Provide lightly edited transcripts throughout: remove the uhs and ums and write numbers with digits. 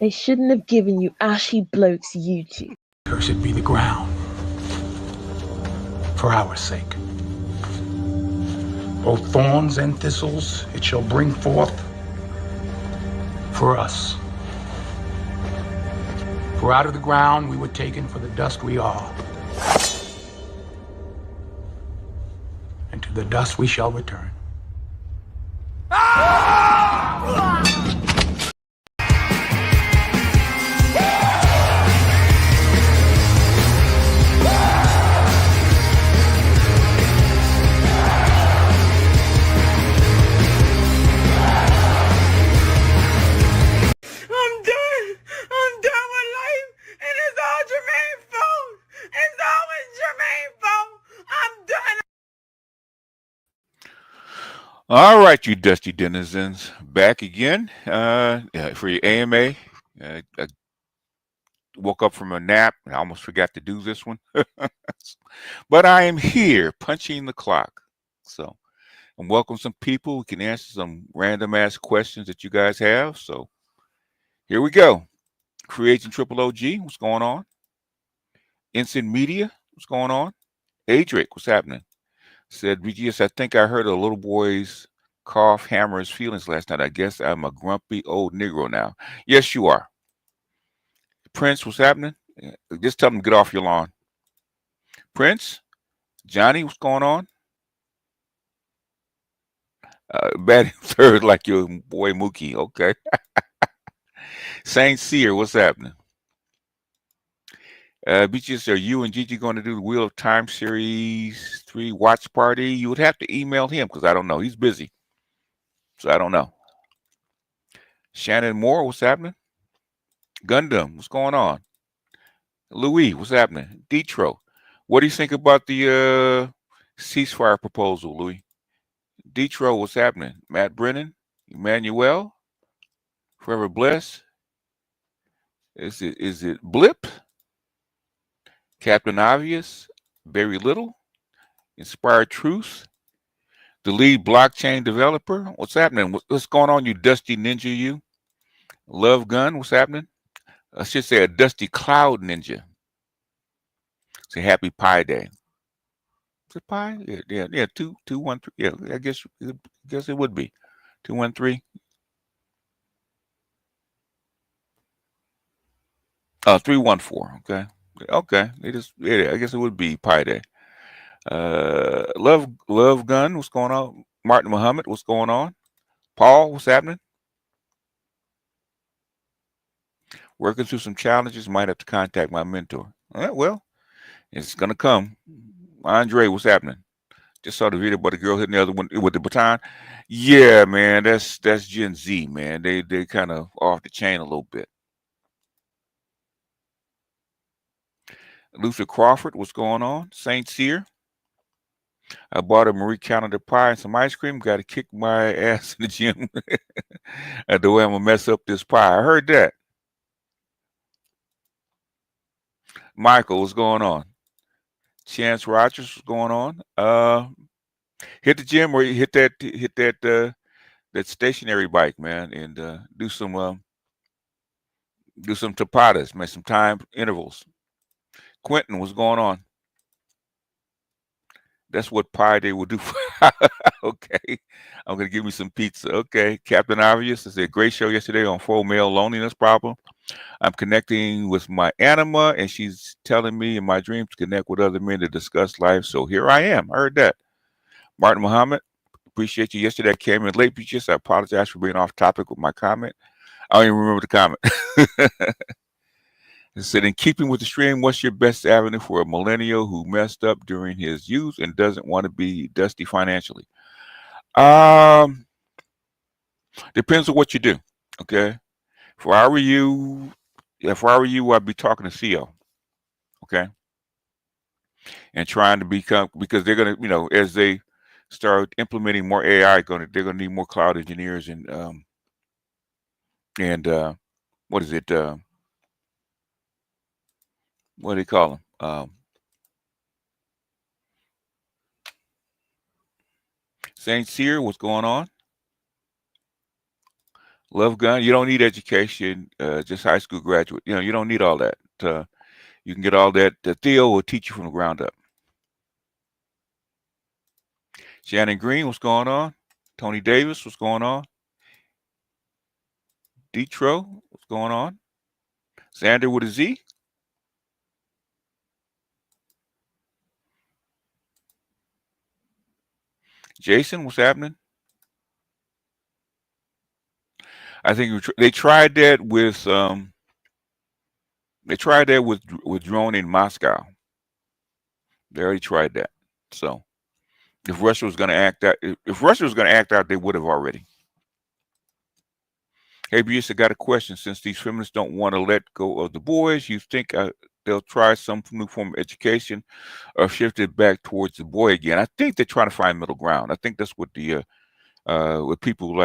They shouldn't have given you ashy blokes YouTube. Cursed be the ground, for our sake. Both thorns and thistles it shall bring forth for us. For out of the ground we were taken, for the dust we are. And to the dust we shall return. All right, you dusty denizens, back again for your AMA. I woke up from a nap. I almost forgot to do this one. But I am here punching the clock. So, and welcome some people. We can answer some random ass questions that you guys have. So, here we go. Creating Triple OG, what's going on? Instant Media, what's going on? Adric, what's happening? Said, BGS, I think I heard a little boy's cough hammer his feelings last night. I guess I'm a grumpy old Negro now. Yes, you are. Prince, what's happening? Just tell him to get off your lawn. Prince, Johnny, what's going on? Batting third like your boy Mookie. Okay. Saint Seer, what's happening? BGS, are you and Gigi going to do the Wheel of Time Series 3 watch party? You would have to email him because I don't know. He's busy. So I don't know. Shannon Moore, what's happening? Gundam, what's going on? Louis, what's happening? Detro, what do you think about the ceasefire proposal, Louis? Detro, what's happening? Matt Brennan, Emmanuel, Forever Bless. Is it Blip? Captain Obvious, Barry Little, Inspired Truth, the lead blockchain developer. What's happening? What's going on, you dusty ninja? You Love Gun, what's happening? I should say a dusty cloud ninja. Say Happy Pi Day. Is it Pi? Yeah. 213. Yeah, I guess it would be 213. 314. Okay. I guess it would be Pi Day. Love Gun, what's going on? Martin Muhammad, what's going on? Paul, what's happening? Working through some challenges, might have to contact my mentor. All right, well, it's gonna come. Andre, what's happening? Just saw the video about the girl hitting the other one with the baton. Yeah, man, that's Gen Z, man. They kind of off the chain a little bit. Luther Crawford, what's going on? Saint Seer, I bought a Marie Calendar pie and some ice cream. Got to kick my ass in the gym. The way I'm gonna mess up this pie. I heard that. Michael, what's going on? Chance Rogers, what's going on? Hit the gym or hit that stationary bike, man, and do some tapadas, make some time intervals. Quentin, what's going on? That's what Pi Day will do. Okay, I'm gonna give me some pizza. Okay, Captain Obvious. I said great show yesterday on full male loneliness problem. I'm connecting with my anima, and she's telling me in my dreams to connect with other men to discuss life. So here I am. I heard that. Martin Muhammad, appreciate you. Yesterday I came in late, Peaches. I apologize for being off topic with my comment. I don't even remember the comment. It said, in keeping with the stream, what's your best avenue for a millennial who messed up during his youth and doesn't want to be dusty financially? Depends on what you do. Okay. If I were you, I'd be talking to CEO. Okay. And trying to become, because they're gonna, as they start implementing more AI, they're gonna need more cloud engineers and what is it? What do they call them? Saint Cyr, what's going on? Love gun. You don't need education. Just high school graduate. You don't need all that. You can get all that. Theo will teach you from the ground up. Shannon Green, what's going on? Tony Davis, what's going on? Detro, what's going on? Xander with a Z. Jason, what's happening? I think they tried that with drone in Moscow. They already tried that. So if Russia was going to act out, if Russia was going to act out, they would have already. Hey, Bruce, I got a question. Since these feminists don't want to let go of the boys, you think they'll try some new form of education or shift it back towards the boy again? I think they're trying to find middle ground. I think that's what the with people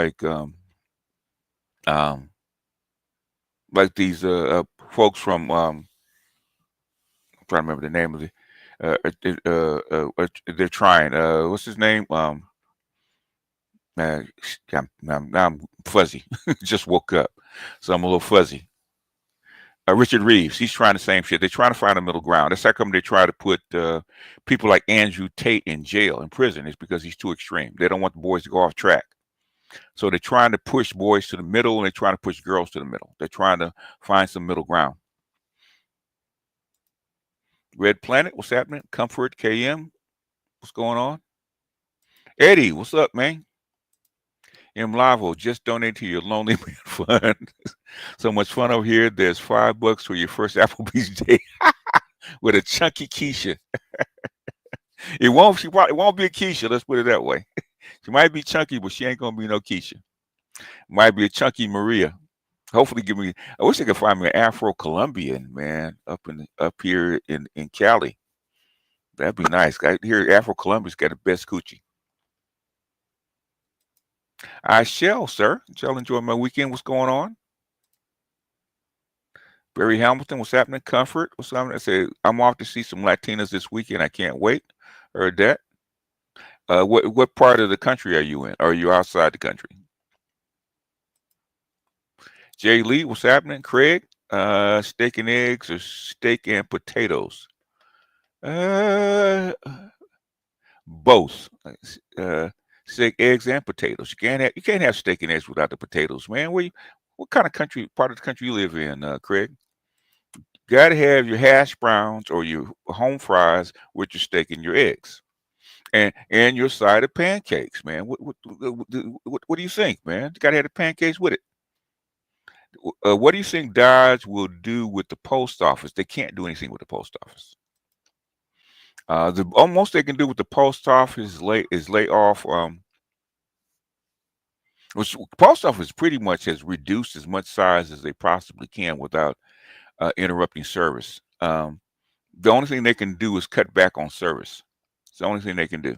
um, these folks from I'm trying to remember the name of they're trying. What's his name? Man, now I'm fuzzy. Just woke up, so I'm a little fuzzy. Richard Reeves, he's trying the same shit. They're trying to find a middle ground. That's how come they try to put people like Andrew Tate in jail, in prison. It's because he's too extreme. They don't want the boys to go off track. So they're trying to push boys to the middle, and they're trying to push girls to the middle. They're trying to find some middle ground. Red Planet, what's happening? Comfort KM, what's going on? Eddie, what's up, man? M Lavo, just donate to your Lonely Man Fund. So much fun over here. There's $5 for your first Applebee's day with a chunky Keisha. She probably won't be a Keisha. Let's put it that way. She might be chunky, but she ain't gonna be no Keisha. Might be a chunky Maria. Hopefully, I wish I could find me an Afro Colombian man up here in Cali. That'd be nice. I hear Afro Colombians got the best coochie. I shall, sir. Shall enjoy my weekend. What's going on? Barry Hamilton, what's happening? Comfort, what's happening? I said, I'm off to see some Latinas this weekend. I can't wait. Heard that. What part of the country are you in? Are you outside the country? Jay Lee, what's happening? Craig, steak and eggs or steak and potatoes? Uh, both. Steak, eggs, and potatoes. You can't have steak and eggs without the potatoes, man. What kind of part of the country you live in, Craig? Got to have your hash browns or your home fries with your steak and your eggs, and your side of pancakes, man. What do you think, man? You got to have the pancakes with it. What do you think Dodge will do with the post office? They can't do anything with the post office. The most they can do with the post office is lay off. Which post office pretty much has reduced as much size as they possibly can without interrupting service. The only thing they can do is cut back on service. It's the only thing they can do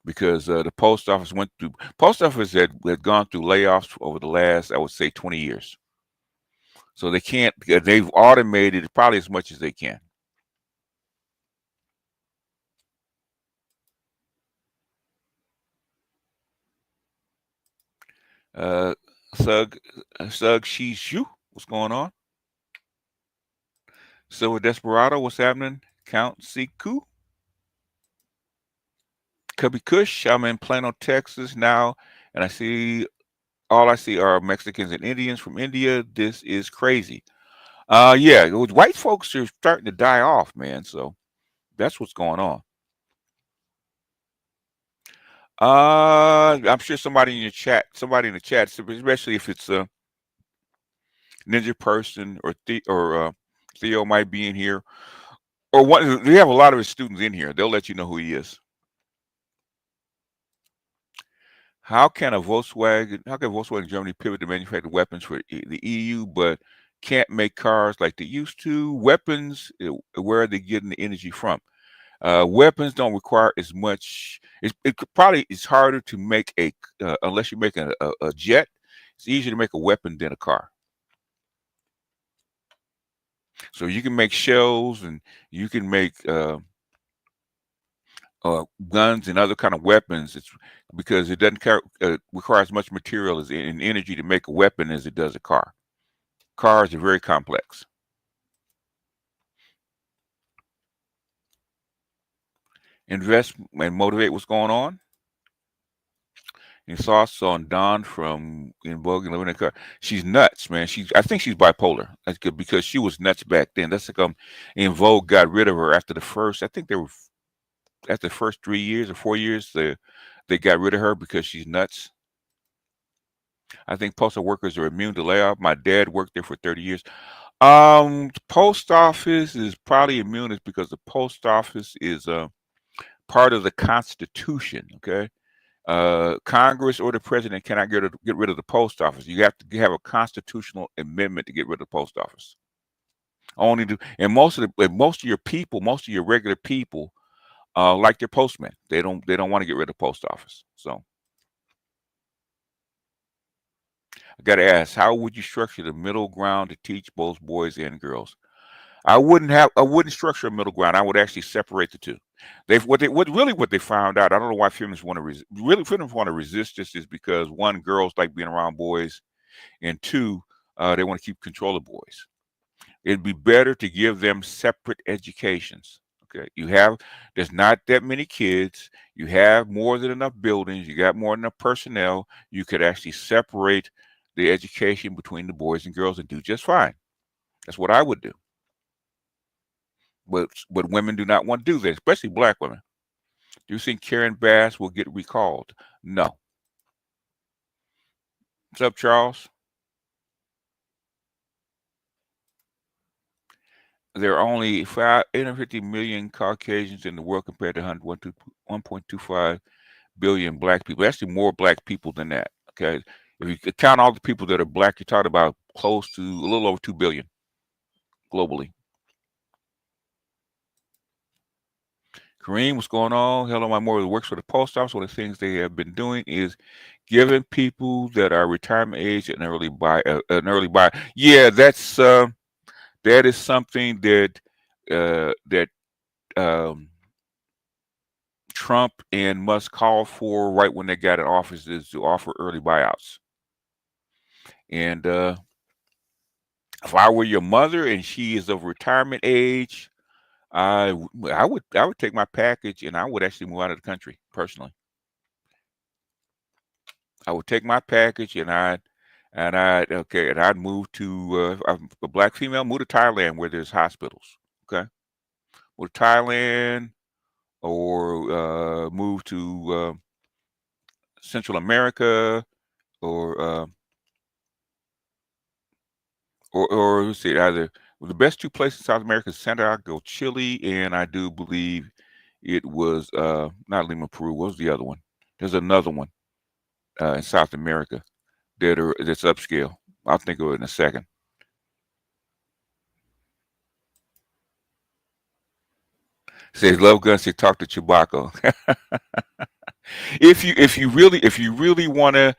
because the post office had gone through layoffs over the last, I would say, 20 years. So they can't. They've automated probably as much as they can. Uh, Sug Shishu, what's going on? Silver Desperado, what's happening? Count Siku, Cubby Kush. I'm in Plano, Texas now, and all I see are Mexicans and Indians from India. This is crazy. Yeah, white folks are starting to die off, man. So that's what's going on. I'm sure somebody in the chat, especially if it's a Ninja Person or Theo might be in here, or one. We have a lot of his students in here. They'll let you know who he is. How can Volkswagen Germany pivot to manufacture weapons for the EU, but can't make cars like they used to? Weapons, where are they getting the energy from? Weapons don't require as much. It's harder to make unless you're making a jet. It's easier to make a weapon than a car. So you can make shells and you can make guns and other kind of weapons. It's because it doesn't require as much material and energy to make a weapon as it does a car. Cars are very complex. Invest and motivate what's going on. And thoughts on Dawn from In Vogue and Living in a Car. She's nuts, man. I think she's bipolar. That's good because she was nuts back then. That's like In Vogue got rid of her after the first. I think they were after the first 3 years or 4 years. They got rid of her because she's nuts. I think postal workers are immune to layoff. My dad worked there for 30 years. The post office is probably immune is because the post office is part of the Constitution. Okay. Congress or the president cannot get rid of the post office. You have to have a constitutional amendment to get rid of the post office. Only do, and most of your people, most of your regular people, like their postman. They don't want to get rid of the post office. So I got to ask, how would you structure the middle ground to teach both boys and girls? I wouldn't structure a middle ground. I would actually separate the two. What they found out. I don't know why feminists want to feminists want to resist this is because one, girls like being around boys, and two, they want to keep control of boys. It'd be better to give them separate educations. Okay, there's not that many kids. You have more than enough buildings. You got more than enough personnel. You could actually separate the education between the boys and girls and do just fine. That's what I would do. But women do not want to do this, especially black women. Do you think Karen Bass will get recalled? No. What's up, Charles? There are only 850 million Caucasians in the world compared to 1.25 billion black people. Actually, more black people than that. Okay, if you count all the people that are black, you're talking about close to a little over 2 billion globally. Kareem, what's going on? Hello, my mother works for the post office. One of the things they have been doing is giving people that are retirement age an early buy. Yeah, that is something that Trump and Musk called for right when they got in office is to offer early buyouts. And if I were your mother and she is of retirement age, I would take my package and I would actually move out of the country personally. I would take my package and I'd move to a black female, move to Thailand where there's hospitals. Okay, move to Thailand or move to Central America or let's see, either the best two places in South America is Santiago, Chile, and I do believe it was not Lima, Peru. What was the other one? There's another one in South America that's upscale. I'll think of it in a second. Says Love Gun. Say talk to Chewbacca. if you really want to,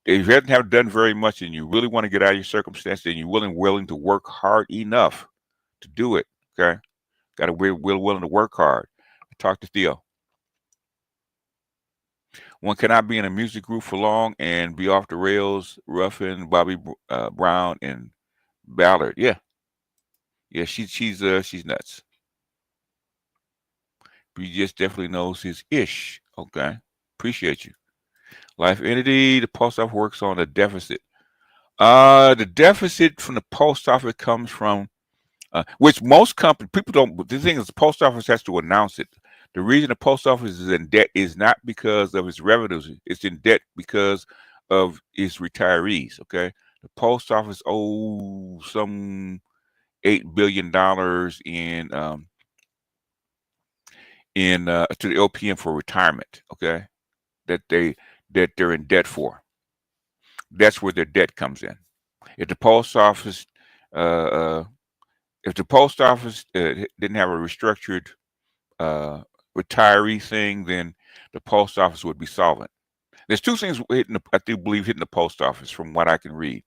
if you haven't done very much and you really want to get out of your circumstance and you're willing to work hard enough to do it, okay, got to be willing to work hard. Talk to Theo. One cannot be in a music group for long and be off the rails. Ruffin, Bobby Brown, and Ballard. Yeah, she's nuts. He just definitely knows his ish. Okay, appreciate you. Life entity. The post office works on a deficit. The deficit from the post office comes from which most companies people don't. The thing is, the post office has to announce it. The reason the post office is in debt is not because of its revenues. It's in debt because of its retirees. Okay, the post office owes some $8 billion to the LPM for retirement. Okay, that they're in debt for. That's where their debt comes in. If the post office didn't have a restructured retiree thing, then the post office would be solvent. There's two things I do believe hitting the post office from what I can read.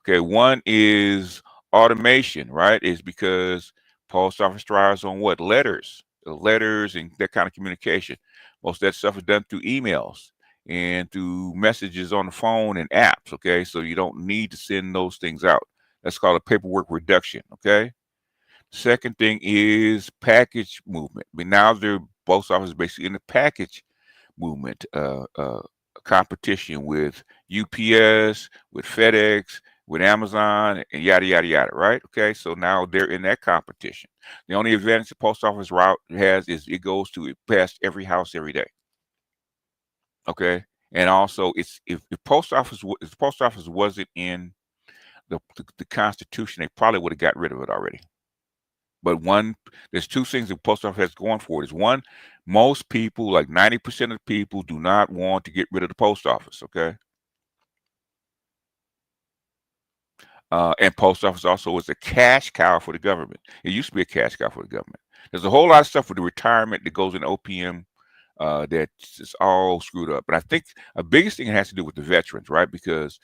Okay, one is automation, right? Is because post office thrives on what? Letters. letters and that kind of communication. Most of that stuff is done through emails and through messages on the phone and apps. Okay, so you don't need to send those things out. That's called a paperwork reduction. Okay. Second thing is package movement. I mean, now the post office is basically in the package movement competition with UPS, with FedEx, with Amazon, and yada yada yada. Right? Okay, so now they're in that competition. The only advantage the post office route has is it goes to it past every house every day. Okay, and also it's if the post office wasn't in the Constitution, they probably would have got rid of it already. But there's two things the post office has going for it. Is one, most people, like 90% of the people, do not want to get rid of the post office. Okay, and post office also is a cash cow for the government. It used to be a cash cow for the government. There's a whole lot of stuff with the retirement that goes in OPM that's just all screwed up. But I think a biggest thing has to do with the veterans, right? Because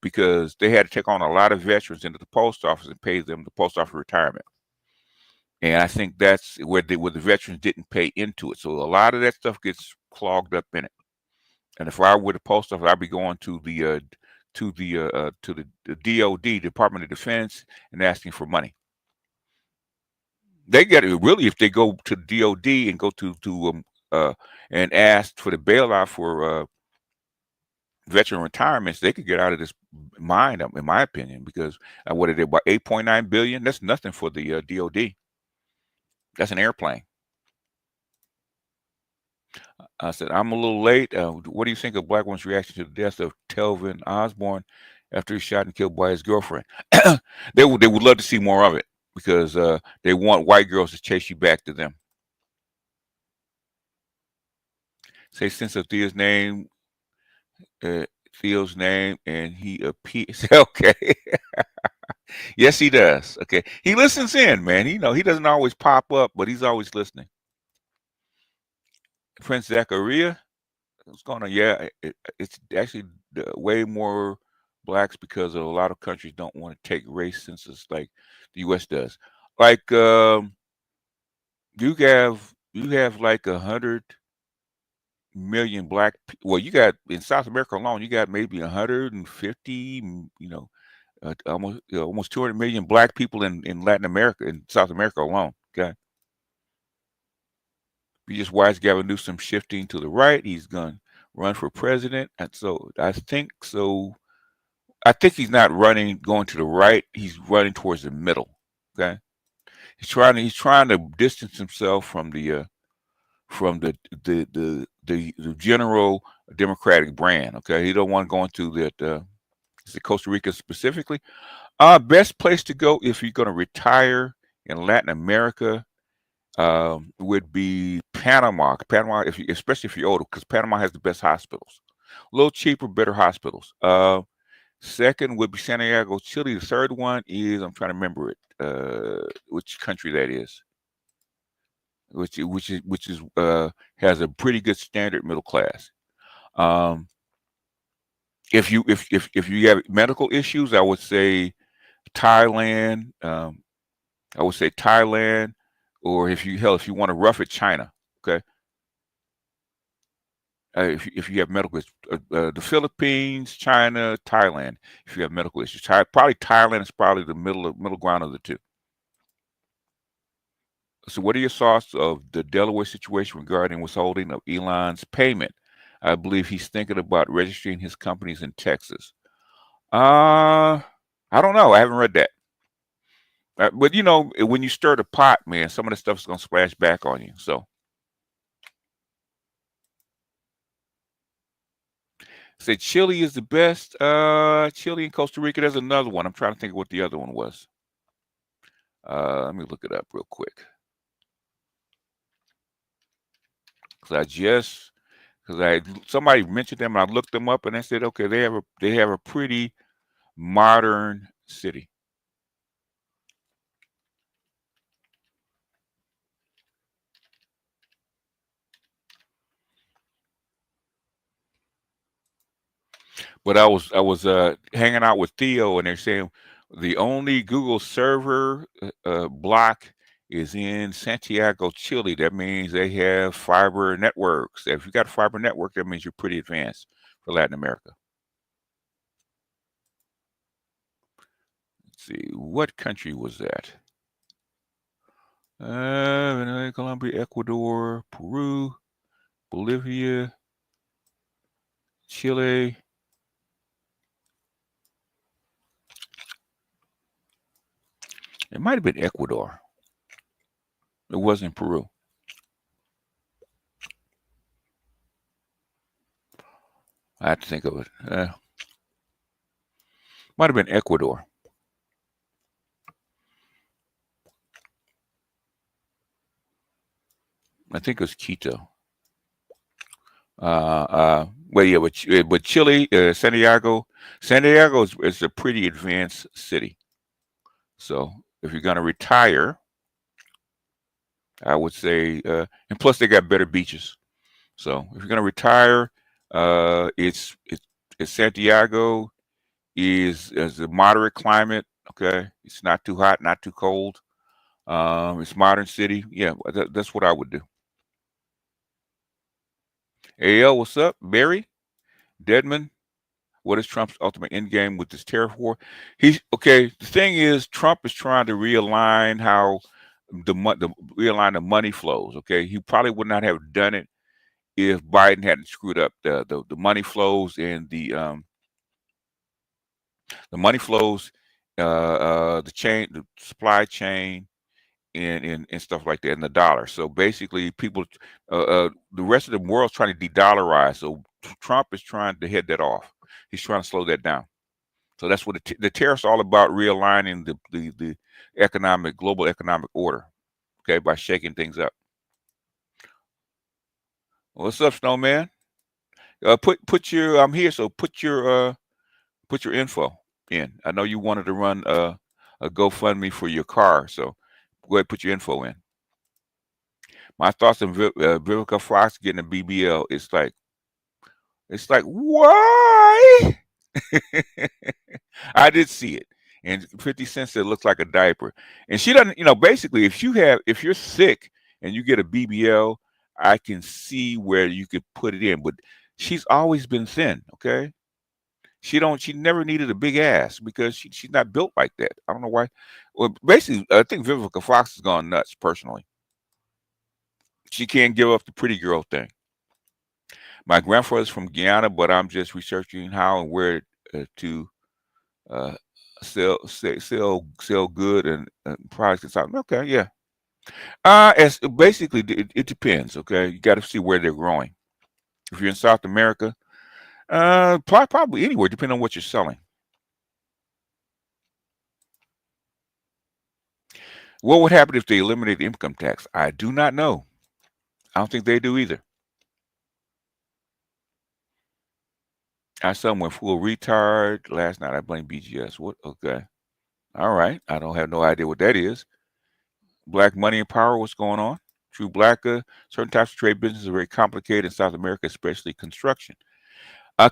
because they had to take on a lot of veterans into the post office and pay them the post office retirement. And I think that's where the veterans didn't pay into it. So a lot of that stuff gets clogged up in it. And if I were the post office, I'd be going to the DOD, Department of Defense, and asking for money. They get it really if they go to the DOD and go to and ask for the bailout for veteran retirements, they could get out of this mine, in my opinion, because what are they, about 8.9 billion? That's nothing for the DOD. That's an airplane. I said, I'm a little late. What do you think of black one's reaction to the death of Telvin Osborne after he shot and killed by his girlfriend? They would love to see more of it because they want white girls to chase you back to them. Say sense of Theo's name, and he appears. Okay. Yes, he does. Okay. He listens in, man. He doesn't always pop up, but he's always listening. Prince Zachariah, what's going on? Yeah, it's actually way more blacks because a lot of countries don't want to take race census like the U.S. does. Like you have like 100 million black. Well, you got in South America alone, you got maybe 150. Almost 200 million black people in Latin America, in South America alone. Okay. We just watched Gavin Newsom shifting to the right. He's going to run for president. And so I think he's not going to the right. He's running towards the middle. Okay. He's trying to distance himself from the general Democratic brand. Okay. He don't want to go into that Costa Rica specifically. Best place to go if you're going to retire in Latin America would be Panama. Panama, especially if you're older, because Panama has the best hospitals. A little cheaper, better hospitals. Second would be Santiago, Chile. The third one is, I'm trying to remember it, which country that is. Which is has a pretty good standard middle class. If you have medical issues, I would say Thailand. Or if you want to rough it, China. Okay. If you have medical issues, the Philippines, China, Thailand. If you have medical issues, probably Thailand is probably the middle ground of the two. So, what are your thoughts of the Delaware situation regarding withholding of Elon's payment? I believe he's thinking about registering his companies in Texas. I don't know. I haven't read that. But when you stir the pot, man, some of the stuff is going to splash back on you. So, say Chile is the best. Chile and Costa Rica. There's another one. I'm trying to think of what the other one was. Let me look it up real quick. Because somebody mentioned them and I looked them up and I said, okay, they have a pretty modern city. But I was hanging out with Theo and they're saying the only Google server block is in Santiago, Chile. That means they have fiber networks. If you got a fiber network, that means you're pretty advanced for Latin America. Let's see, what country was that? Venezuela, Colombia, Ecuador, Peru, Bolivia, Chile. It might have been Ecuador. It wasn't Peru. I have to think of it. Might have been Ecuador. I think it was Quito. Well, yeah, but Chile, Santiago is a pretty advanced city. So if you're gonna retire, I would say, and plus they got better beaches. So if you're gonna retire, it's Santiago is a moderate climate. Okay, it's not too hot, not too cold. It's modern city. Yeah, that's what I would do. AL, what's up? Barry, Deadman, what is Trump's ultimate end game with this tariff war? He's okay. The thing is, Trump is trying to realign how realign the money flows. Okay, he probably would not have done it if Biden hadn't screwed up the money flows and the money flows, the supply chain, and stuff like that, and the dollar. So basically, the rest of the world's trying to de-dollarize. So Trump is trying to head that off. He's trying to slow that down. So that's what the tariffs all about, realigning the global economic order. Okay, by shaking things up. What's up, Snowman? Put your I'm here, so put your info in. I know you wanted to run a GoFundMe for your car, so go ahead, put your info in. My thoughts on Vivica Fox getting a BBL. It's like why? I did see it, and 50 Cent said it looks like a diaper. And she doesn't, basically, if you're sick and you get a BBL, I can see where you could put it in. But she's always been thin. Okay, she never needed a big ass because she's not built like that. I don't know why. Well, basically, I think Vivica Fox has gone nuts personally. She can't give up the pretty girl thing. My grandfather's from Guyana, but I'm just researching how and where to uh, sell good and products and something. Okay, yeah. As basically it depends. Okay, you got to see where they're growing. If you're in South America, probably anywhere, depending on what you're selling. What would happen if they eliminate income tax? I do not know. I don't think they do either. I son went full retard last night. I blame BGS. What? Okay. All right. I don't have no idea what that is. Black money and power. What's going on? True Black. Certain types of trade business are very complicated in South America, especially construction.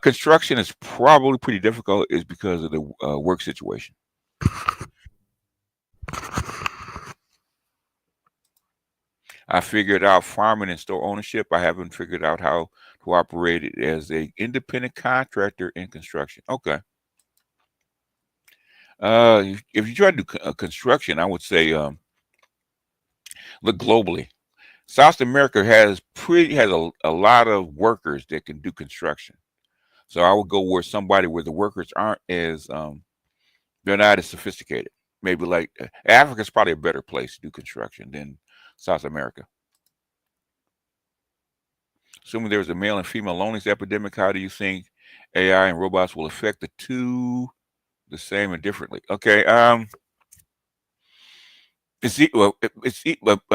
Construction is probably pretty difficult, is because of the work situation. I figured out farming and store ownership. I haven't figured out how to operate it as a independent contractor in construction. Okay. If you try to do construction, I would say look globally. South America has a lot of workers that can do construction. So I would go where the workers aren't as they're not as sophisticated. Maybe like Africa's probably a better place to do construction than South America. Assuming there's a male and female loneliness epidemic, how do you think AI and robots will affect the two the same and differently? Okay. A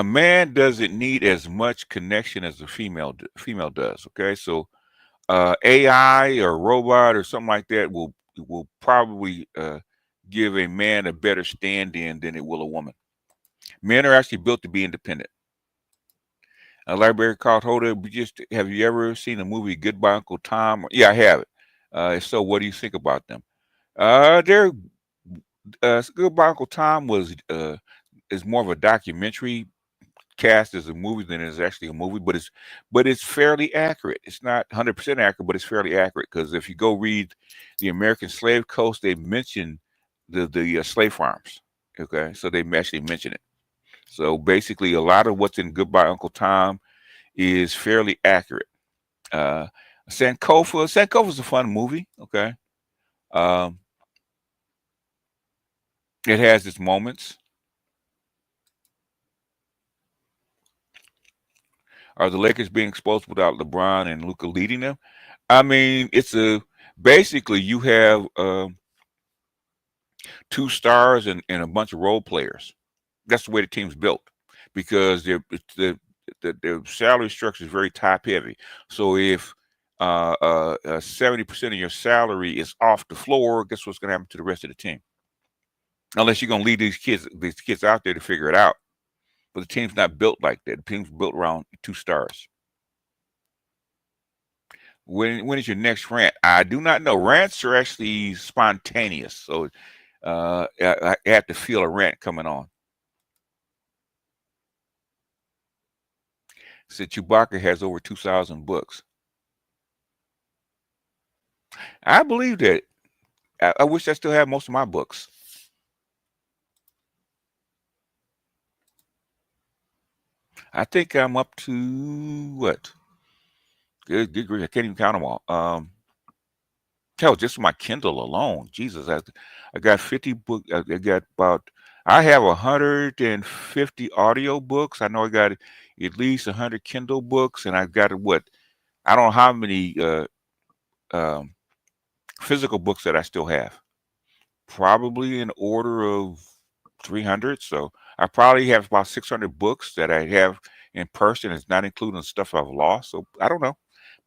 man doesn't need as much connection as a female does. Okay, so AI or robot or something like that will probably give a man a better stand-in than it will a woman. Men are actually built to be independent. Library called Hoda, have you ever seen the movie Goodbye Uncle Tom? Yeah, I have it. If so, what do you think about them? They're Goodbye Uncle Tom was is more of a documentary cast as a movie than it is actually a movie, but it's fairly accurate. It's not 100% accurate, but it's fairly accurate because if you go read the American Slave Coast, they mention the slave farms. Okay, so they actually mention it. So basically, a lot of what's in Goodbye Uncle Tom is fairly accurate. Uh, Sankofa's a fun movie. Okay, um, it has its moments. Are the Lakers being exposed without LeBron and Luca leading them? I mean, it's a basically you have two stars and a bunch of role players. That's the way the team's built because the salary structure is very top heavy. So if 70% of your salary is off the floor, guess what's going to happen to the rest of the team? Unless you're going to leave these kids out there to figure it out. But the team's not built like that. The team's built around two stars. When is your next rant? I do not know. Rants are actually spontaneous, so I have to feel a rant coming on. Said Chewbacca has over 2,000 books. I believe that. I wish I still had most of my books. I think I'm up to what? Good grief, I can't even count them all. Hell, just my Kindle alone. Jesus, I got 50 books. I got about. I have 150 audio books. I know I got at least 100 Kindle books, and I've got what? I don't know how many um, physical books that I still have. Probably in order of 300. So I probably have about 600 books that I have in person. It's not including the stuff I've lost. So I don't know,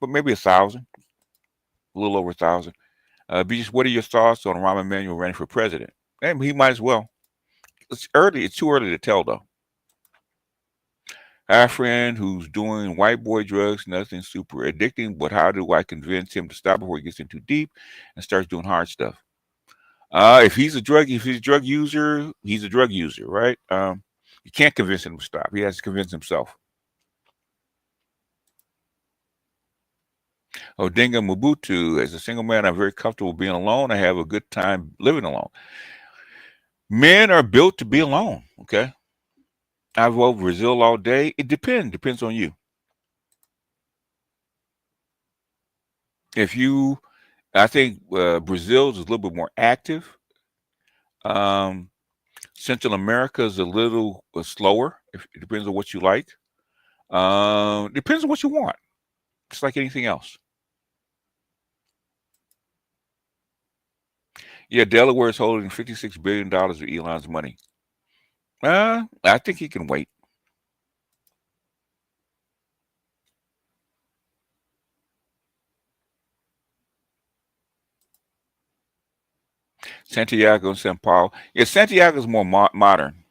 but maybe 1,000, a little over 1,000. Beaches, what are your thoughts on Rahm Emanuel running for president? And he might as well. It's early. It's too early to tell, though. I have a friend who's doing white boy drugs, nothing super addicting, but how do I convince him to stop before he gets in too deep and starts doing hard stuff? If he's a drug user, he's a drug user, right? You can't convince him to stop. He has to convince himself. Odinga Mobutu, as a single man, I'm very comfortable being alone. I have a good time living alone. Men are built to be alone. Okay. I vote Brazil all day. It depends on you. I think Brazil is a little bit more active. Um, Central America is a little slower. It depends on what you like. Depends on what you want. It's like anything else. Yeah, Delaware is holding $56 billion of Elon's money. I think he can wait. Santiago and San Paulo. Yeah, Santiago is more modern.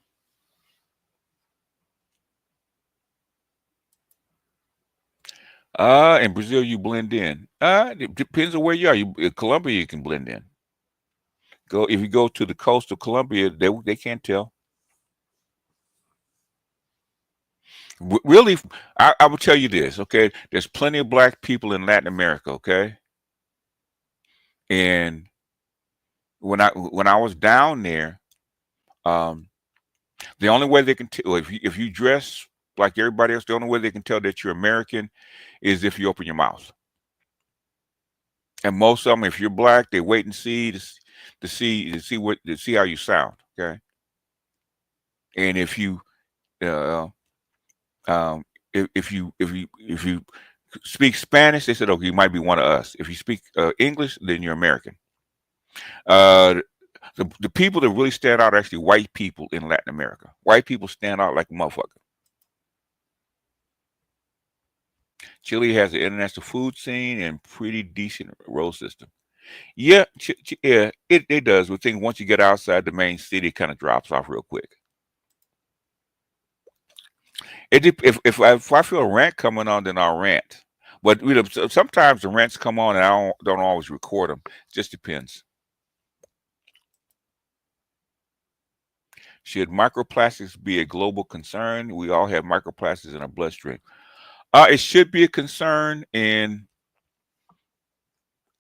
In Brazil, you blend in. It depends on where you are. In Colombia, you can blend in. If you go to the coast of Colombia, they can't tell. Really, I will tell you this. Okay, there's plenty of black people in Latin America. Okay, and when I was down there, um, the only way they can tell if you dress like everybody else, the only way they can tell that you're American is if you open your mouth. And most of them, if you're black, they wait and see to see how you sound. Okay, and uh, um, if you speak Spanish, they said, okay, you might be one of us. If you speak English, then you're American. Uh, the people that really stand out are actually white people in Latin America. White people stand out like a motherfucker. Chile has an international food scene and pretty decent road system. Yeah, yeah, it does. But thing once you get outside the main city, it kind of drops off real quick. If I feel a rant coming on, then I'll rant. But sometimes the rants come on, and I don't always record them. Just depends. Should microplastics be a global concern? We all have microplastics in our bloodstream. It should be a concern, and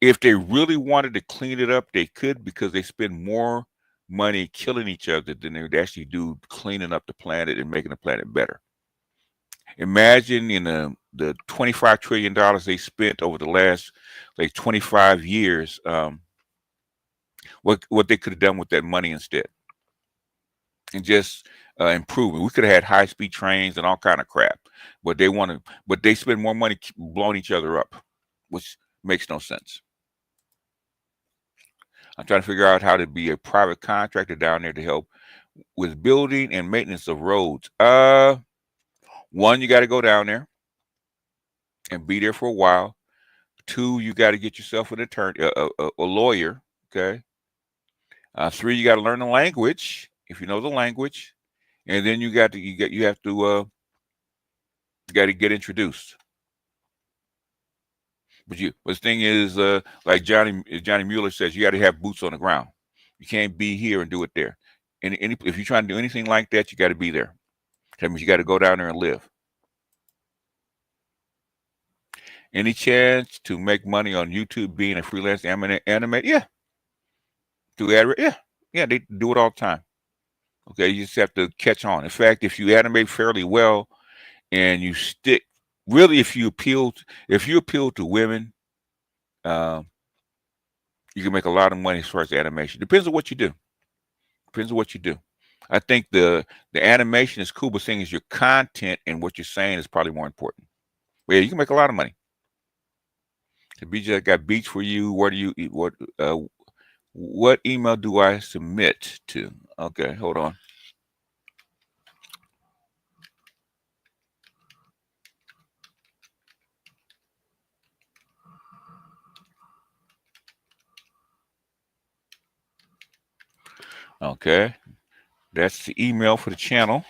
if they really wanted to clean it up, they could, because they spend more money killing each other than they would actually do cleaning up the planet and making the planet better. Imagine in the $25 trillion they spent over the last like 25 years, what they could have done with that money instead, and just improve it. We could have had high speed trains and all kind of crap, but they spend more money blowing each other up, which makes no sense. I'm trying to figure out how to be a private contractor down there to help with building and maintenance of roads. One, you got to go down there and be there for a while. Two, you got to get yourself an attorney, a lawyer. Okay. Three, you got to learn the language if you know the language, and then you have to get introduced. But the thing is, like Johnny Mueller says, you got to have boots on the ground. You can't be here and do it there. And if you're trying to do anything like that, you got to be there. That means you got to go down there and live. Any chance to make money on YouTube being a freelance animator? Yeah. Yeah, they do it all the time. Okay, you just have to catch on. In fact, if you animate fairly well and you stick, really, if you appeal to women, you can make a lot of money as far as animation. Depends on what you do. I think the animation is cool, but the thing is your content and what you're saying is probably more important. But yeah, you can make a lot of money. The BJ got beats for you. What email do I submit to? Okay, hold on. Okay, that's the email for the channel.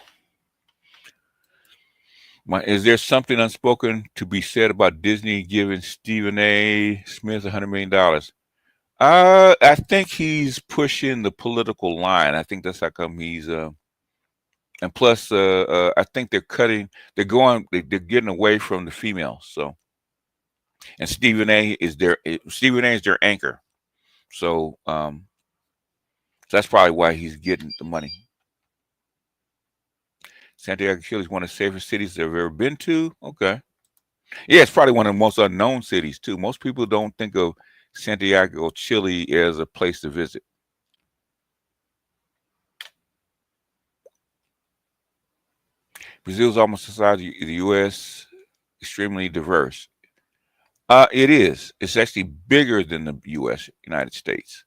Is there something unspoken to be said about Disney giving Stephen A. Smith $100 million? I think he's pushing the political line. I think that's how come he's and plus I think they're getting away from the females. So, and Stephen A is their anchor. So that's probably why he's getting the money. Santiago, Chile is one of the safest cities I've ever been to. Okay. Yeah, it's probably one of the most unknown cities too. Most people don't think of Santiago, Chile as a place to visit. Brazil is almost the size of the U.S., extremely diverse. It is. It's actually bigger than the U.S., United States.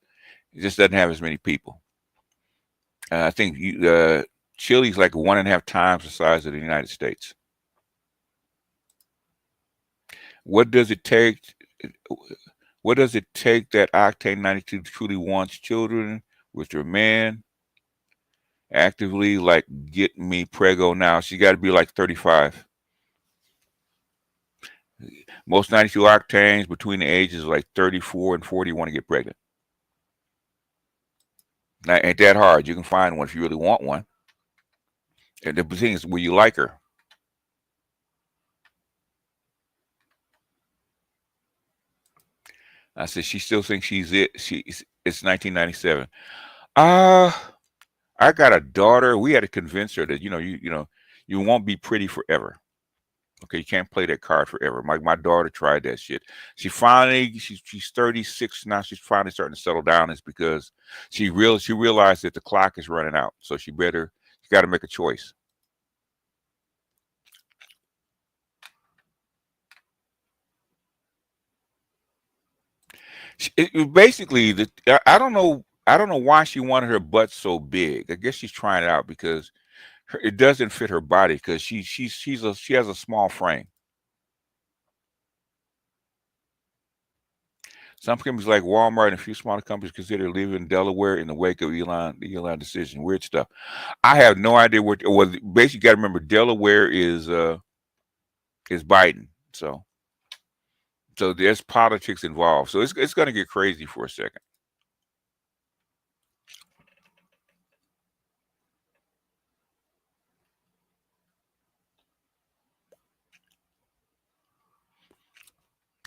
It just doesn't have as many people. I think Chile's like 1.5 times the size of the United States. What does it take that Octane 92 truly wants children with her man? Actively, like, get me prego now. She got to be like 35. Most 92 octanes between the ages of like 34 and 40 want to get pregnant. Now, ain't that hard. You can find one if you really want one. And the thing is, will you like her? I said, she still thinks she's it. It's 1997. I got a daughter. We had to convince her that you won't be pretty forever. Okay, you can't play that card forever. My daughter tried that shit. She's 36 now. She's finally starting to settle down. It's because she realized that the clock is running out. So she got to make a choice. Basically, I don't know why she wanted her butt so big. I guess she's trying it out because it doesn't fit her body because she has a small frame. Some companies like Walmart and a few smaller companies consider leaving Delaware in the wake of the Elon decision. Weird stuff. I have no idea what. Well, basically, got to remember Delaware is Biden. So there's politics involved. So it's going to get crazy for a second.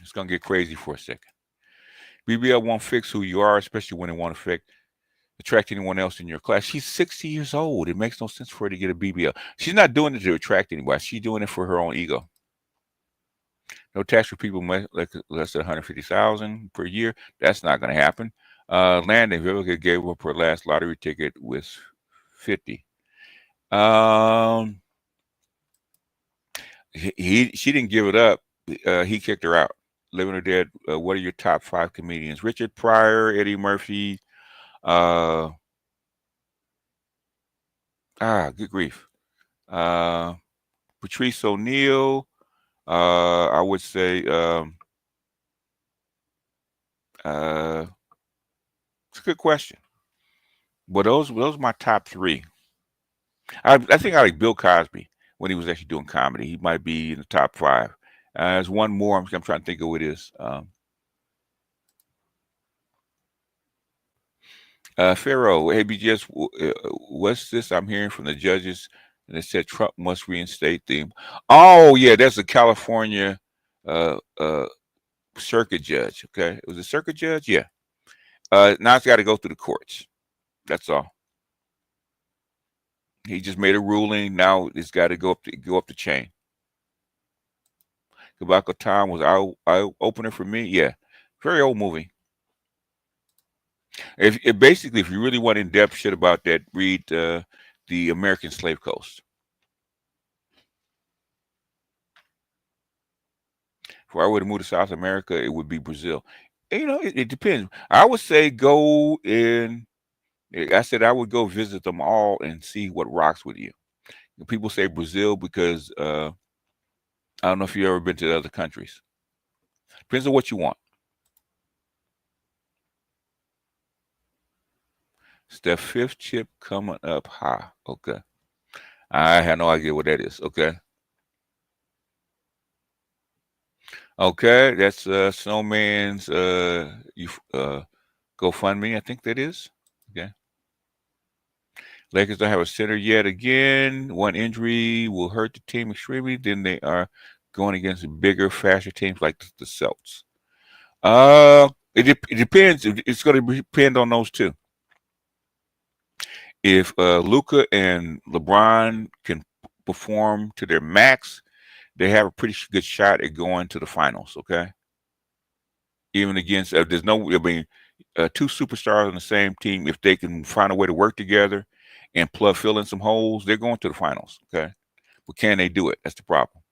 It's gonna get crazy for a second. BBL won't fix who you are, especially when it won't attract anyone else in your class. She's 60 years old. It makes no sense for her to get a BBL. She's not doing it to attract anybody. She's doing it for her own ego. No tax for people like less than 150,000 per year. That's not going to happen. Landon Vivica gave up her last lottery ticket with 50. She didn't give it up. He kicked her out. Living or dead. What are your top 5 comedians? Richard Pryor, Eddie Murphy. Good grief. Patrice O'Neal. I would say it's a good question. But those are my top 3. I think I like Bill Cosby when he was actually doing comedy. He might be in the top 5. There's one more. I'm trying to think of who it is. Pharaoh, hey, BGS, what's this I'm hearing from the judges? And it said Trump must reinstate them. Oh, yeah, that's a California circuit judge. Okay. It was a circuit judge? Yeah. Now it's got to go through the courts. That's all. He just made a ruling. Now it's got to go up the chain. Tobacco Time was eye opener for me. Yeah. Very old movie. If you really want in-depth shit about that, read the American Slave Coast. If I were to move to South America, it would be Brazil. It depends. I would say go in. I said I would go visit them all and see what rocks with you. People say Brazil because I don't know if you've ever been to other countries. Depends on what you want. It's the 5th chip coming up high. Okay. I have no idea what that is. Okay. Okay, that's Snowman's GoFundMe, I think that is. Okay. Lakers don't have a center yet again. One injury will hurt the team extremely. Then they are going against bigger, faster teams like the Celtics. It depends. It's going to depend on those two. If Luka and LeBron can perform to their max, they have a pretty good shot at going to the finals. Okay. Even against there's no, two superstars on the same team. If they can find a way to work together and fill in some holes, they're going to the finals. Okay. But can they do it? That's the problem.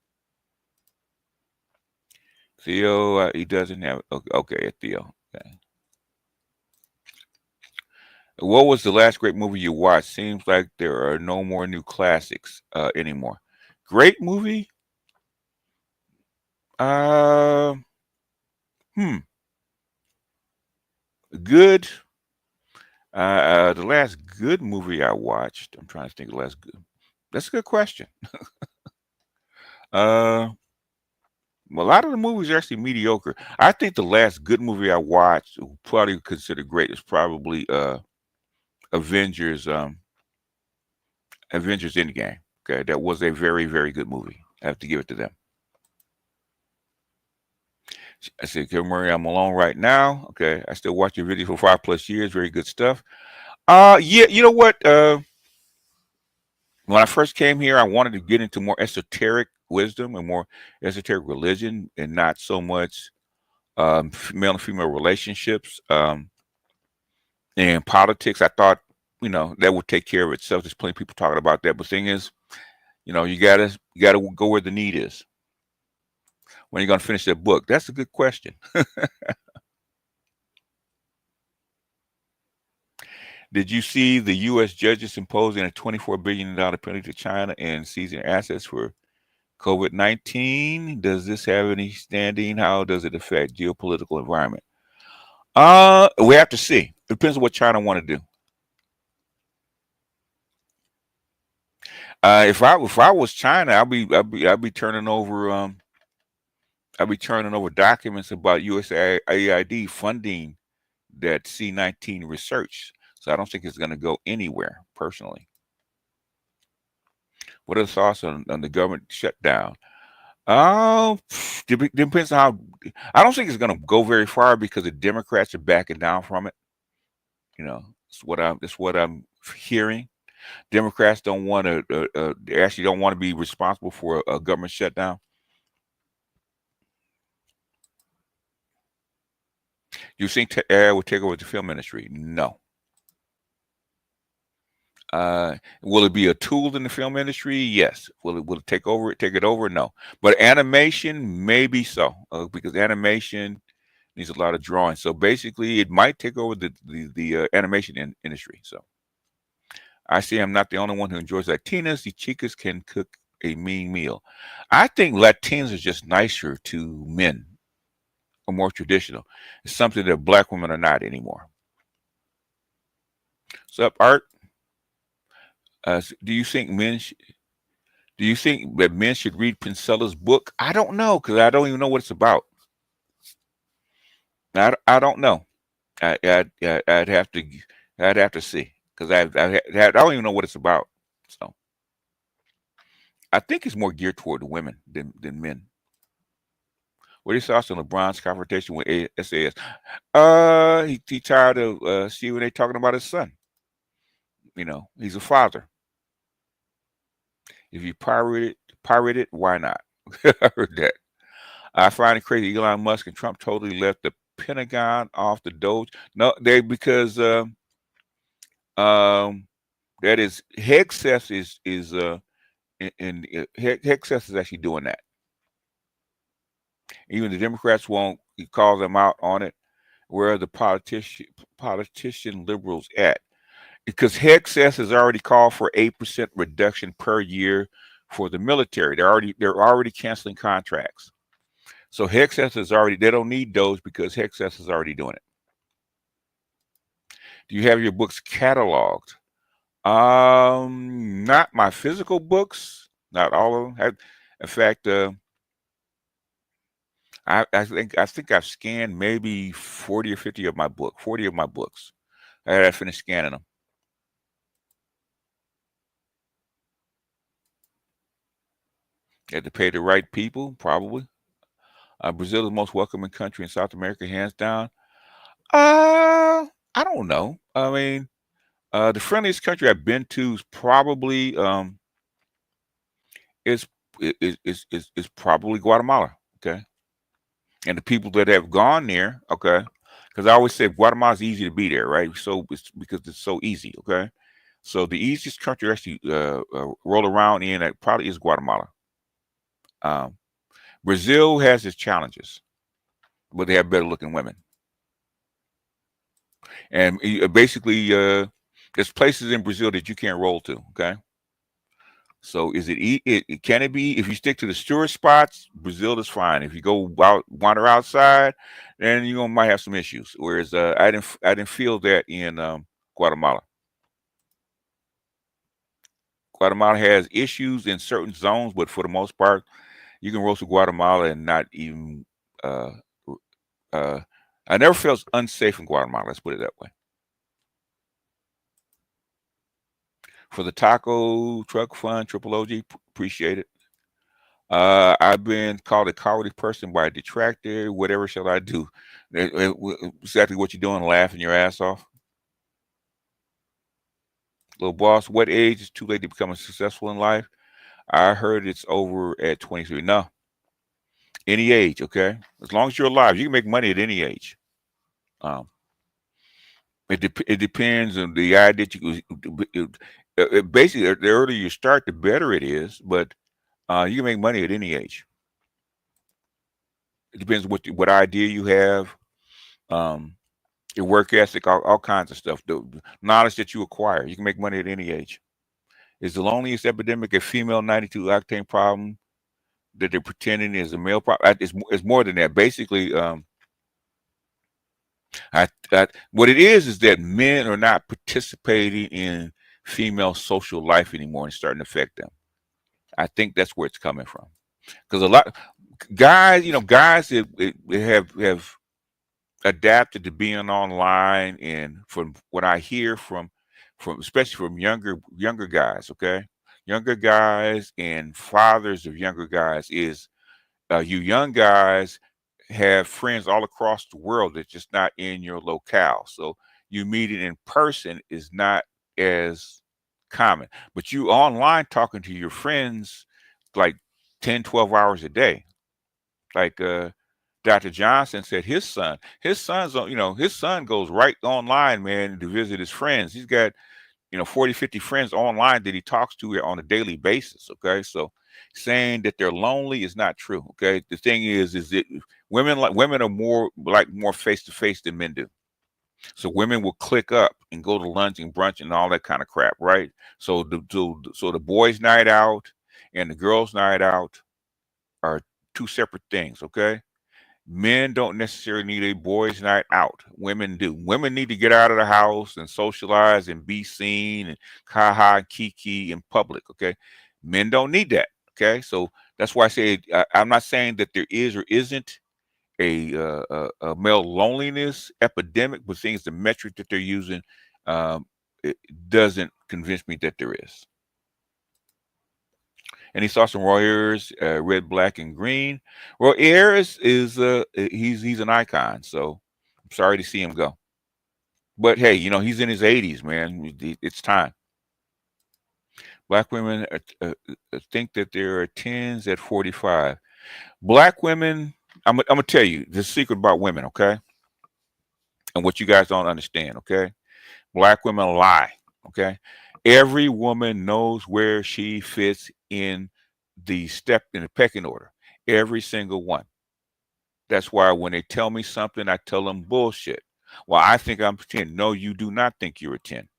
Theo, he doesn't have. Okay, Theo. Okay. What was the last great movie you watched? Seems like there are no more new classics anymore. Great movie? Good. The last good movie I watched. I'm trying to think of the last good. That's a good question. Well, a lot of the movies are actually mediocre. I think the last good movie I watched, probably considered great, is probably Avengers. Avengers Endgame. Okay, that was a very, very good movie. I have to give it to them. I said, "Okay, Murray, I'm alone right now." Okay, I still watch your video for 5+ years. Very good stuff. Yeah, you know what? When I first came here, I wanted to get into more esoteric wisdom and more esoteric religion, and not so much male and female relationships and politics. I thought, that would take care of itself. There's plenty of people talking about that. But the thing is, you gotta go where the need is. When are you gonna finish that book? That's a good question. Did you see the U.S. judges imposing a $24 billion penalty to China and seizing assets for COVID-19? Does this have any standing? How does it affect geopolitical environment? We have to see. It depends on what China want to do. If I was China, I'd be turning over documents about USAID funding that C-19 research. So I don't think it's going to go anywhere, personally. What are the thoughts on the government shutdown? Oh, depends on how. I don't think it's going to go very far because the Democrats are backing down from it. You know, it's what I'm hearing. Democrats don't want to. They actually don't want to be responsible for a government shutdown. You think AI will take over the film industry? No. Will it be a tool in the film industry? Yes. Will it take it over? No. But animation, maybe so, because animation needs a lot of drawing. So basically, it might take over the animation industry. So I say I'm not the only one who enjoys Latinas. The chicas can cook a mean meal. I think Latinas are just nicer to men, or more traditional. It's something that black women are not anymore. So, Art, do you think do you think that men should read Pincella's book? I don't know because I don't even know what it's about. I don't know. I'd have to see because I don't even know what it's about. So I think it's more geared toward women than men. What are your thoughts on LeBron's confrontation with SAS? He tired of see when they talking about his son. You know, he's a father. If you pirate it, why not? I heard that. I find it crazy. Elon Musk and Trump totally left the Pentagon off the Doge. No, they because um that is Hexeth is Hexeth is actually doing that. Even the Democrats won't call them out on it. Where are the politician liberals at? Because Hexeth has already called for 8% reduction per year for the military. They're already canceling contracts. So Hexeth is already they don't need Doge because Hexeth is already doing it. Do you have your books cataloged? Not my physical books, not all of them. In fact, I think I've scanned maybe 40 or 50 of my book, 40 of my books. I had to finish scanning them. Had to pay the right people, probably. Brazil is the most welcoming country in South America, hands down. I don't know. I mean, the friendliest country I've been to is probably is is probably Guatemala. Okay, and the people that have gone there, okay, because I always say Guatemala's easy to be there, right? So it's because it's so easy. Okay, so the easiest country to actually roll around in probably is Guatemala. Um, Brazil has its challenges, but they have better looking women, and basically, there's places in Brazil that you can't roll to. Okay, so is can it be if you stick to the tourist spots? Brazil is fine. If you go out wander outside, then you might have some issues. Whereas I didn't feel that in Guatemala. Guatemala has issues in certain zones, but for the most part, you can roll to Guatemala and not even. Uh, uh, I never felt unsafe in Guatemala. Let's put it that way. For the taco truck fund, Triple OG, appreciate it. I've been called a cowardly person by a detractor. Whatever shall I do? Exactly what you're doing, laughing your ass off. Little boss, what age is too late to become successful in life? I heard it's over at 23. No, any age, okay? As long as you're alive, you can make money at any age. Um, it depends on the idea that basically, the earlier you start, the better it is. But you can make money at any age. It depends what idea you have. Um, your work ethic, all kinds of stuff. The knowledge that you acquire, you can make money at any age. Is the loneliest epidemic a female 92 octane problem that they're pretending is a male problem? It's more than that. Basically, what it is that men are not participating in female social life anymore and starting to affect them. I think that's where it's coming from. Because a lot guys, guys that have adapted to being online, and from what I hear from especially from younger guys, okay, younger guys and fathers of younger guys is You young guys have friends all across the world that's just not in your locale. So you meeting in person is not as common. But you online talking to your friends like 10, 12 hours a day. Like Dr. Johnson said his son's on, his son goes right online, man, to visit his friends. He's got 40, 50 friends online that he talks to on a daily basis. Okay. So saying that they're lonely is not true. Okay. The thing is that women are more face to face than men do. So women will click up and go to lunch and brunch and all that kind of crap. Right. So the boys night out and the girls night out are two separate things. Okay. Men don't necessarily need a boys' night out. Women do. Women need to get out of the house and socialize and be seen and ha kiki in public. Okay, men don't need that. Okay, so that's why I say I'm not saying that there is or isn't a male loneliness epidemic, but things the metric that they're using it doesn't convince me that there is. And he saw some Royers, red, black, and green. Royer is he's an icon. So I'm sorry to see him go. But hey, he's in his 80s, man. It's time. Black women think that there are 10s at 45. Black women, I'm gonna tell you the secret about women, okay? And what you guys don't understand, okay? Black women lie, okay? Every woman knows where she fits in the pecking order. Every single one. That's why when they tell me something, I tell them bullshit. Well, I think I'm 10. No, you do not think you're a 10.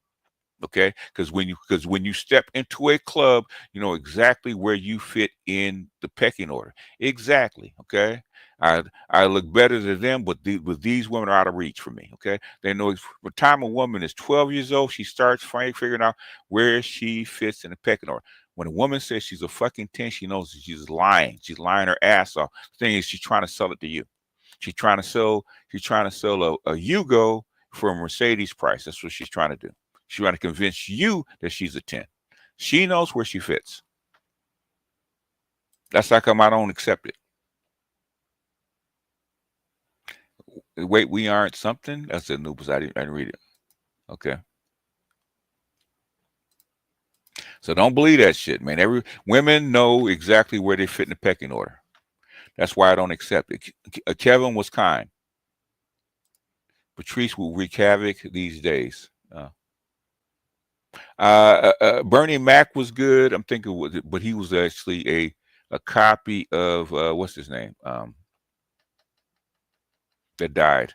Okay, because when you step into a club, you know exactly where you fit in the pecking order. Exactly. Okay, I look better than them, but these women are out of reach for me. Okay, they know the time a woman is 12 years old, she starts figuring out where she fits in the pecking order. When a woman says she's a fucking 10, she knows that she's lying. She's lying her ass off. The thing is, she's trying to sell it to you. She's trying to sell a Yugo for a Mercedes price. That's what she's trying to do. She's trying to convince you that she's a 10. She knows where she fits. That's how come I don't accept it. Wait, we aren't something? That's a Nubus. I didn't read it. Okay. So don't believe that shit, man. Women know exactly where they fit in the pecking order. That's why I don't accept it. Kevin was kind. Patrice will wreak havoc these days. Bernie Mac was good. I'm thinking, but he was actually a copy of what's his name that died.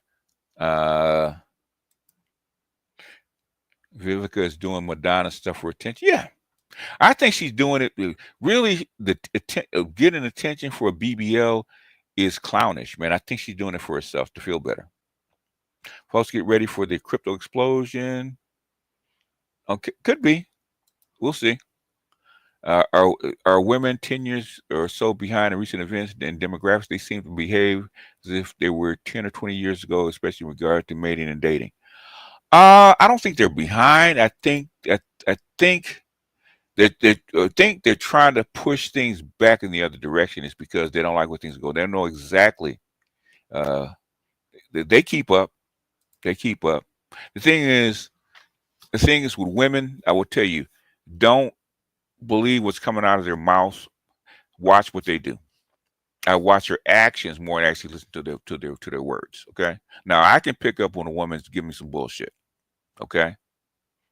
Vivica is doing Madonna stuff for attention. Yeah, I think she's doing it. Really, getting attention for a BBL is clownish, man. I think she's doing it for herself to feel better. Folks, get ready for the crypto explosion. Okay, could be. We'll see. Are women 10 years or so behind in recent events and demographics? They seem to behave as if they were 10 or 20 years ago, especially in regard to mating and dating. I don't think they're behind. I think they're trying to push things back in the other direction. It's because they don't like where things go. They don't know exactly. Uh, they keep up. They keep up. The thing is with women, I will tell you, don't believe what's coming out of their mouths. Watch what they do. I watch her actions more than actually listen to their words. Okay. Now I can pick up when a woman's giving me some bullshit. Okay.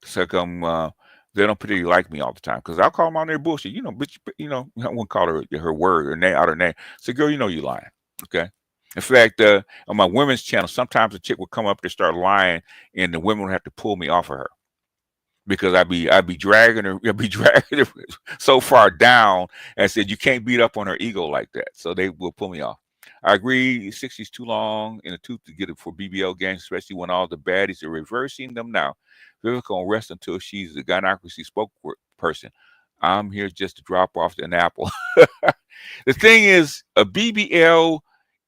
So come they don't particularly like me all the time because I'll call them on their bullshit. Bitch, I won't call her word or name out her name. Say, girl, you lying. Okay. In fact, on my women's channel, sometimes a chick would come up to start lying, and the women would have to pull me off of her because I'd be dragging her so far down. I said, you can't beat up on her ego like that. So they will pull me off. I agree, 60's too long in the tooth to get it for BBL games, especially when all the baddies are reversing them now. Vivica won't rest until she's a gynocracy spokesperson. I'm here just to drop off an apple. The thing is, a BBL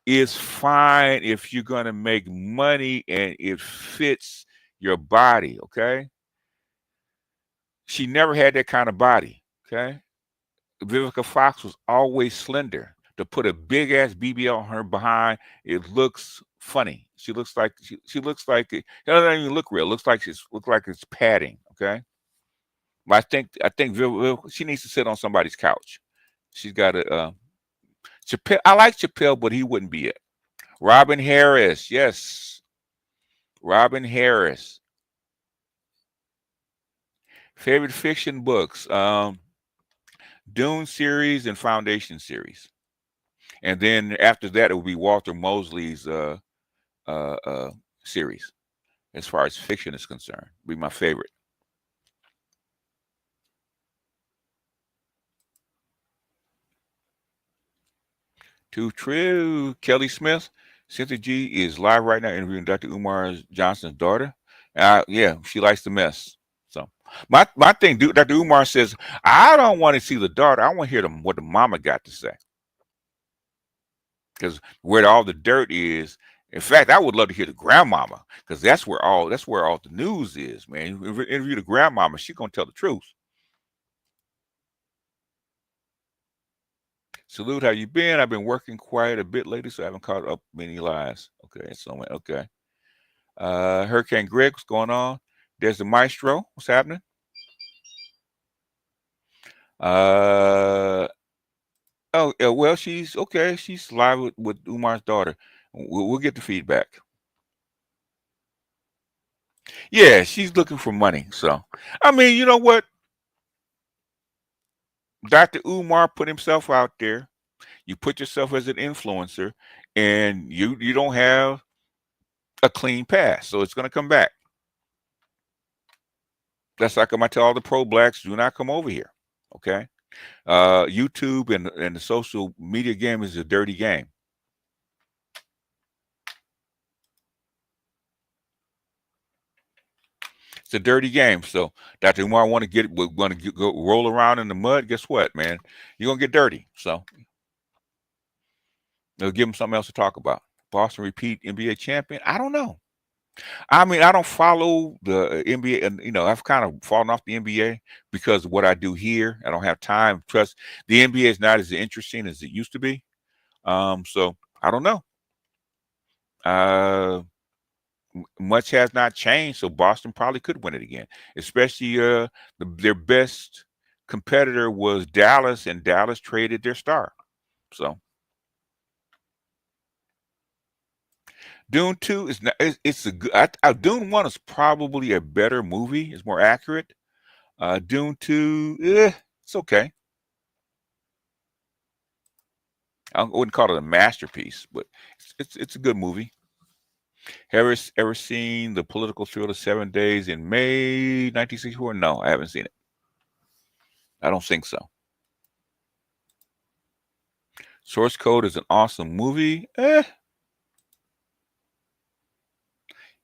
is fine if you're going to make money and it fits your body, okay? She never had that kind of body, okay? Vivica Fox was always slender. to put a big ass BB on her behind. It looks funny. She looks like it doesn't even look real. It looks like it's padding. Okay, but I think she needs to sit on somebody's couch. She's got a Chappelle. I like Chappelle, but he wouldn't be it. Robin Harris, yes, Robin Harris. Favorite fiction books: Dune series and Foundation series, and then after that it would be Walter Mosley's uh, uh, series. As far as fiction is concerned, be my favorite. Too true. Kelly Smith, Cynthia G is live right now interviewing Dr. Umar Johnson's daughter. Yeah, she likes the mess. So my thing, Dr. Umar says, I don't want to see the daughter. I want to hear what the mama got to say, because where all the dirt is. In fact, I would love to hear the grandmama, because that's where all the news is, man. You interview the grandmama, she gonna tell the truth. Salute, how you been? I've been working quite a bit lately, so I haven't caught up many lives. Okay, so okay. Hurricane Greg, what's going on? There's the maestro. What's happening? Uh oh, well, she's okay. She's live with Umar's daughter. We'll get the feedback. Yeah, she's looking for money. So, I mean, you know what? Dr. Umar put himself out there. You put yourself as an influencer, and you don't have a clean pass, so it's going to come back. That's like I tell all the pro blacks: do not come over here. Okay, YouTube and the social media game is a dirty game. It's a dirty game. So Dr. Umar we're going to go roll around in the mud. Guess what, man? You're gonna get dirty. So they'll give him something else to talk about. Boston repeat NBA champion. I don't know. I mean, I don't follow the NBA, and I've kind of fallen off the NBA because of what I do here. I don't have time. Plus, the NBA is not as interesting as it used to be. So I don't know. Uh, much has not changed, so Boston probably could win it again. Especially their best competitor was Dallas, and Dallas traded their star. So Dune 2 is not. It's a good. Dune 1 is probably a better movie. It's more accurate. Dune 2, it's okay. I wouldn't call it a masterpiece, but it's a good movie. Ever seen the political thriller 7 Days in May 1964? No, I haven't seen it. I don't think so. Source Code is an awesome movie.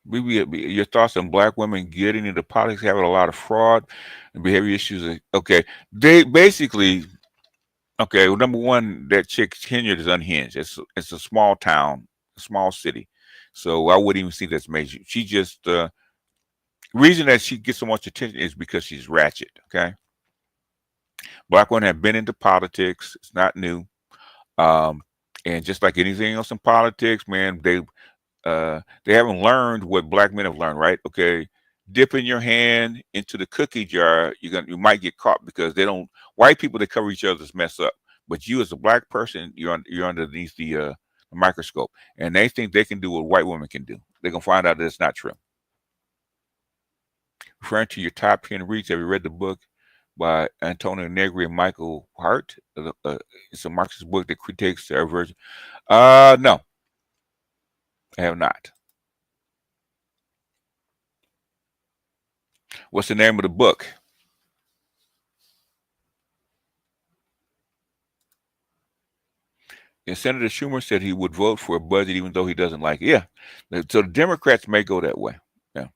Your thoughts on black women getting into politics, having a lot of fraud and behavior issues. Okay, they basically. Okay, well, number one, that chick Kenya is unhinged. It's a small town, a small city, so I wouldn't even see that's major. She just reason that she gets so much attention is because she's ratchet. Okay, black women have been into politics. It's not new. Um, and just like anything else in politics, man, they haven't learned what black men have learned, right? Okay, dipping your hand into the cookie jar, you might get caught because they don't. White people, they cover each other's mess up, but you as a black person, you're underneath the microscope, and they think they can do what white women can do. They're gonna find out that it's not true. Referring to your top 10 reads, have you read the book by Antonio Negri and Michael Hart? It's a Marxist book that critiques their version. No, I have not. What's the name of the book? And Senator Schumer said he would vote for a budget even though he doesn't like it. Yeah. So the Democrats may go that way. Yeah.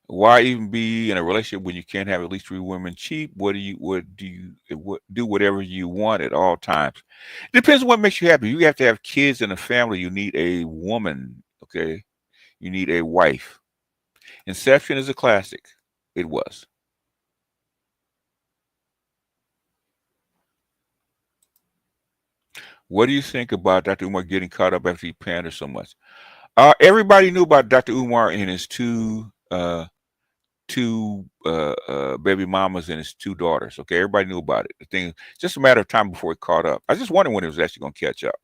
Why even be in a relationship when you can't have at least 3 women cheap? What do whatever you want at all times? It depends on what makes you happy. You have to have kids and a family. You need a woman. Okay. You need a wife. Inception is a classic. It was. What do you think about Dr. Umar getting caught up after he pandered so much? Everybody knew about Dr. Umar and his two baby mamas and his two daughters. Okay, everybody knew about it. The thing, just a matter of time before it caught up. I just wondered when it was actually going to catch up.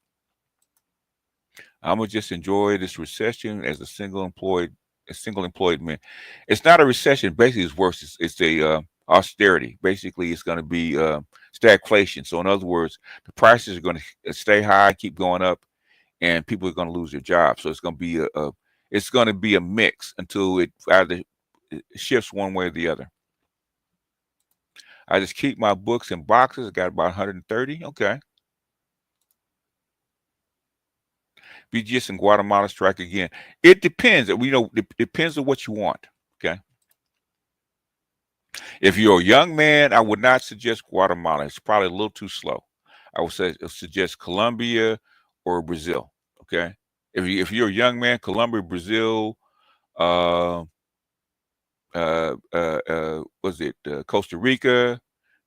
I'm gonna just enjoy this recession as a single employed man. It's not a recession. Basically, it's worse. It's a austerity. Basically, it's going to be stagflation. So, in other words, the prices are going to stay high, keep going up, and people are going to lose their jobs. So, it's going to be it's going to be a mix until it either shifts one way or the other. I just keep my books in boxes. I got about 130. Okay. BGS in Guatemala strike again. It depends. It depends on what you want. Okay. If you're a young man, I would not suggest Guatemala. It's probably a little too slow. I would suggest Colombia or Brazil. Okay. If you're a young man, Colombia, Brazil, uh, was it Costa Rica,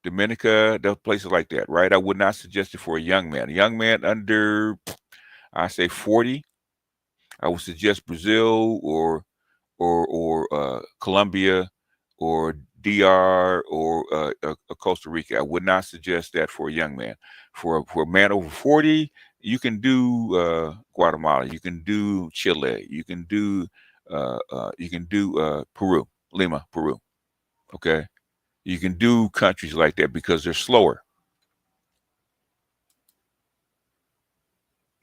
Dominica, those places like that, right? I would not suggest it for a young man. A young man under, I say 40, I would suggest Brazil or Colombia or DR or Costa Rica. I would not suggest that for a young man. For a man over 40, you can do Guatemala, you can do Chile, you can do Peru, Lima, Peru. Okay, you can do countries like that because they're slower.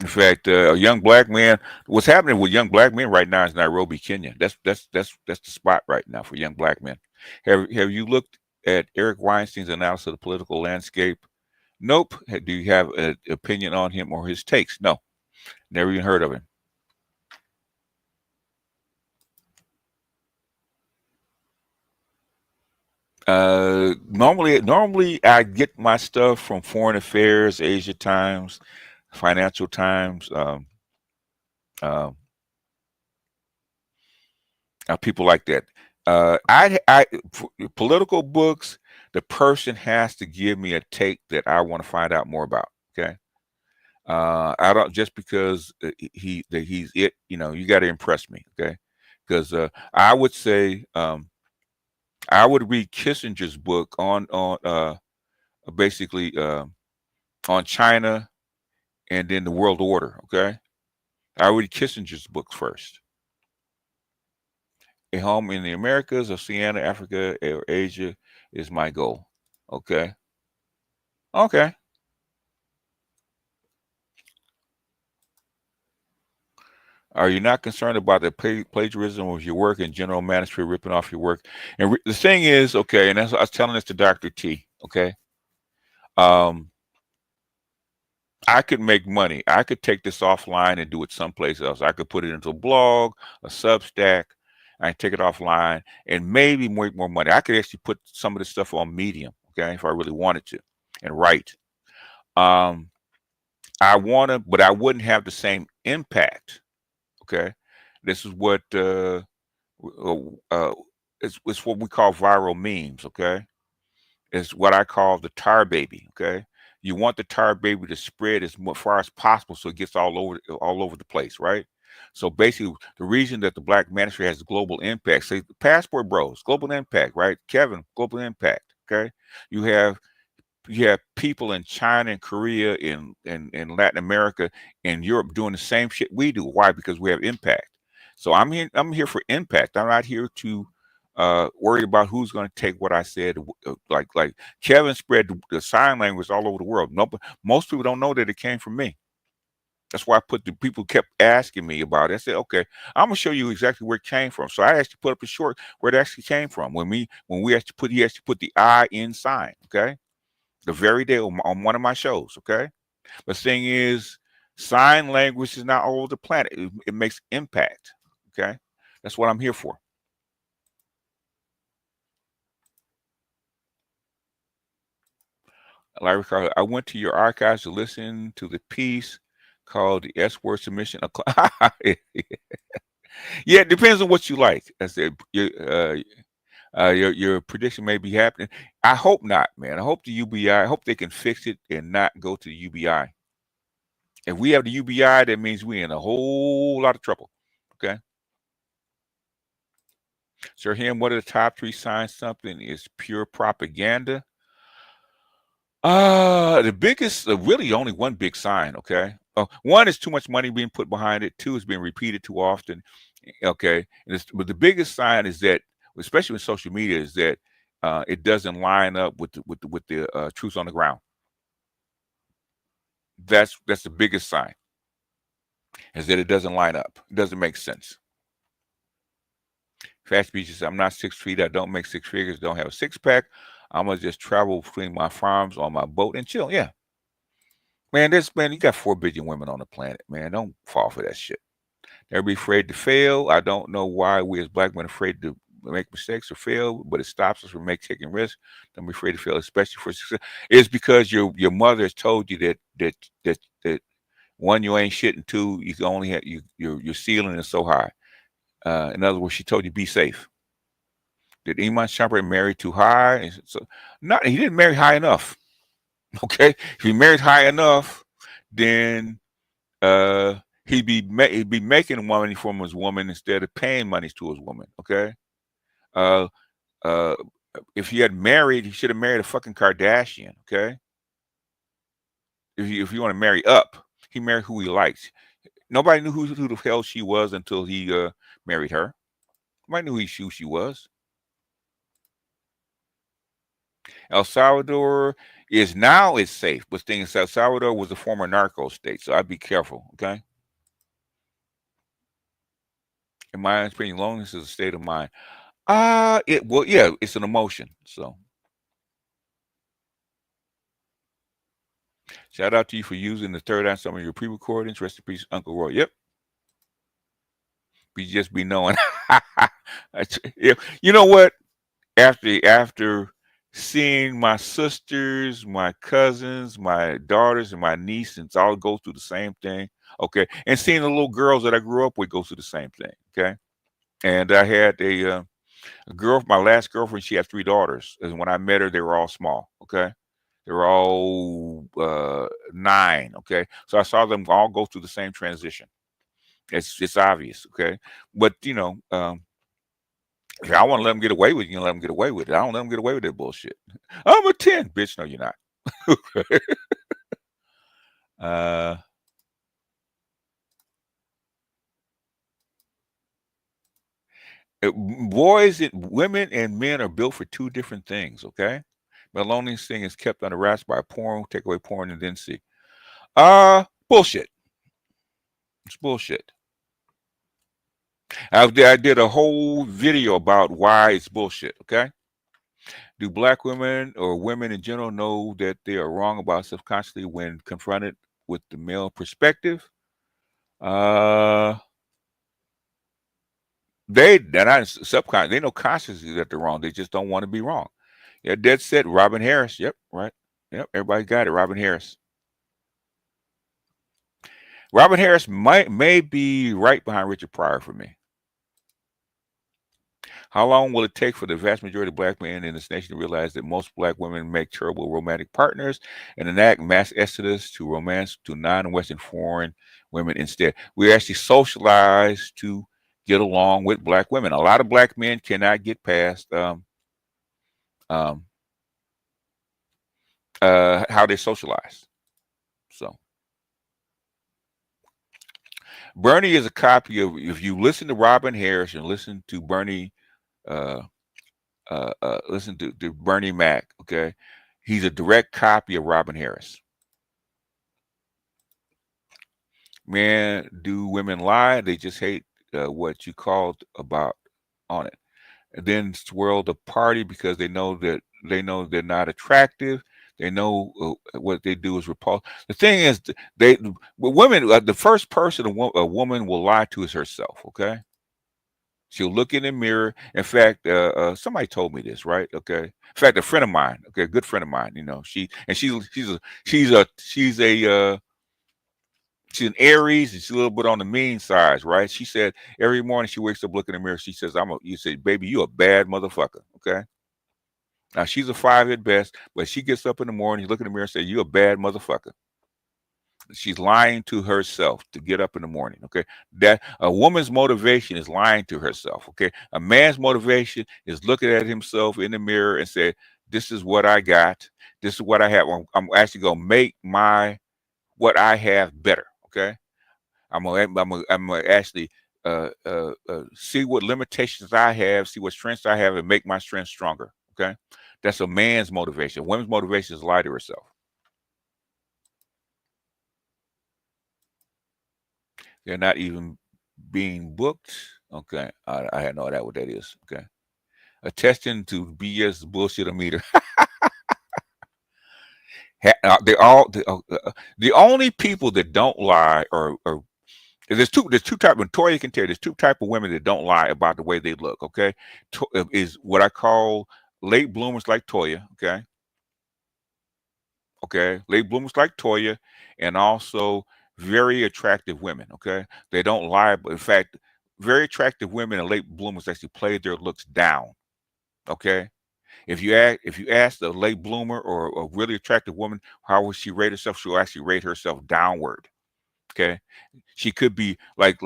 In fact, a young black man. What's happening with young black men right now is Nairobi, Kenya. That's the spot right now for young black men. Have you looked at Eric Weinstein's analysis of the political landscape? Nope. Do you have an opinion on him or his takes? No. Never even heard of him. Normally I get my stuff from Foreign Affairs, Asia Times, Financial Times, um, people like that. For political books, the person has to give me a take that I want to find out more about. Okay, I don't just because he's it. You got to impress me. Okay, because I would say I would read Kissinger's book on basically on China and then the world order. Okay, I read Kissinger's books first. A home in the Americas, Oceania, Africa, or Asia is my goal. Okay. Okay. Are you not concerned about the plagiarism of your work and general manuscript ripping off your work? And the thing is, okay, and that's I was telling this to Dr. T. Okay. Um, I could make money. I could take this offline and do it someplace else. I could put it into a blog, a Substack. I take it offline and maybe make more money. I could actually put some of this stuff on Medium, okay, if I really wanted to, and write. Um, I want to, but I wouldn't have the same impact. Okay, this is what uh, uh, it's what we call viral memes. Okay, it's what I call the tar baby. Okay, you want the tar baby to spread as far as possible so it gets all over the place, right? So basically, the reason that the Black Manosphere has global impact, say the Passport Bros, global impact, right? Kevin, global impact. Okay, you have you have people in China and Korea in Latin America and Europe doing the same shit we do. Why? Because we have impact. So I'm here for impact. I'm not here to worry about who's going to take what I said. Like Kevin spread the sign language all over the world. No, most people don't know that it came from me. That's why the people kept asking me about it. I said, okay, I'm gonna show you exactly where it came from. So I actually put up a short where it actually came from. When we actually he actually put the I in sign. Okay, the very day on one of my shows. Okay, the thing is, sign language is not all over the planet. It makes impact. Okay, that's what I'm here for. Larry Carter, I went to your archives to listen to the piece called the S word submission. Yeah, it depends on what you like. I said your prediction may be happening. I hope not, man. I hope the UBI. I hope they can fix it and not go to the UBI. If we have the UBI, that means we're in a whole lot of trouble. Okay. Sir Him, what are the top 3 signs something is pure propaganda? The biggest, really only one big sign. Okay. One is too much money being put behind it. Two is being repeated too often. Okay. But the biggest sign is that, especially with social media, is that it doesn't line up with the truth on the ground. That's the biggest sign, is that it doesn't line up. It doesn't make sense. Fast Speech says, I'm not 6 feet. I don't make 6 figures. Don't have a six pack. I'm gonna just travel between my farms on my boat and chill. Yeah, man. You got 4 billion women on the planet, man. Don't fall for that shit. Never be afraid to fail. I don't know why we as black men are afraid to make mistakes or fail, but it stops us from taking risks. Don't be afraid to fail, especially for success. It's because your mother has told you that one, you ain't shit, and two, you can only have your ceiling is so high. In other words, she told you be safe. Did Iman Shumpert marry too high? And so, not he didn't marry high enough. Okay, if he married high enough, then he'd be making money from his woman instead of paying money to his woman. Okay, uh, uh, if he had married, he should have married a fucking Kardashian. Okay, if you want to marry up, he married who he likes. Nobody knew who the hell she was until he married her. Nobody knew who she was. El Salvador is now it's safe, but thing is, El Salvador was a former narco state, so I'd be careful. Okay. In my opinion, loneliness is a state of mind. Yeah, it's an emotion. So shout out to you for using the third eye on some of your pre-recordings. Rest in peace, Uncle Roy. Yep. We just be knowing. You know what? After seeing my sisters, my cousins, my daughters, and my nieces all go through the same thing. Okay. And seeing the little girls that I grew up with go through the same thing. Okay. And I had a girl, my last girlfriend, she had 3 daughters. And when I met her, they were all small. Okay. They were all 9. Okay. So I saw them all go through the same transition. It's obvious. Okay. But, if I want to let them get away with it, you can let them get away with it. I don't let them get away with that bullshit. I'm a 10. Bitch, no, you're not. uh, Boys and women and men are built for 2 different things, okay? The loneliness thing is kept under wraps by porn, take away porn, and then see. Bullshit. It's bullshit. I did a whole video about why it's bullshit, okay? Do black women or women in general know that they are wrong about subconsciously when confronted with the male perspective? They're not subconscious. They know consciously that they're wrong. They just don't want to be wrong. Yeah, dead set. Robin Harris. Yep, right. Yep, everybody got it. Robin Harris. Robin Harris may be right behind Richard Pryor for me. How long will it take for the vast majority of black men in this nation to realize that most black women make terrible romantic partners and enact mass exodus to romance to non-Western foreign women instead? We're actually socialized to get along with black women. A lot of black men cannot get past um, how they socialize. So Bernie is a copy of. If you listen to Robin Harris and listen to Bernie. Uh, Listen to Bernie Mac, okay? He's a direct copy of Robin Harris. Man, do women lie? They just hate what you called about on it. And then swirl the party because they know they're not attractive. They know what they do is repulsive. The thing is, women, the first person a woman will lie to is herself, okay? She'll look in the mirror. In fact, somebody told me this, right? Okay. In fact, a friend of mine, okay, a good friend of mine, she's an Aries, and she's a little bit on the mean side, right? She said every morning she wakes up, looking in the mirror, she says, you say, baby, you a bad motherfucker. Okay. Now she's a 5 at best, but she gets up in the morning, you look in the mirror and say, you a bad motherfucker. She's lying to herself to get up in the morning. Okay. That a woman's motivation is lying to herself. Okay. A man's motivation is looking at himself in the mirror and say, this is what I got. This is what I have. I'm actually going to make what I have better. Okay. I'm gonna actually see what limitations I have, see what strengths I have, and make my strengths stronger. Okay. That's a man's motivation. Women's motivation is lie to herself. They're not even being booked. Okay, I had no idea what that is. Okay, attesting to BS bullshit meter. The only people that don't lie are there's two type of Toya can tell you, there's two type of women that don't lie about the way they look. Okay, is what I call late bloomers like Toya. Okay, late bloomers like Toya, and also very attractive women. Okay, they don't lie, but in fact, very attractive women and late bloomers actually play their looks down. Okay, if you ask a late bloomer or a really attractive woman how would she rate herself, she'll actually rate herself downward. Okay, she could be like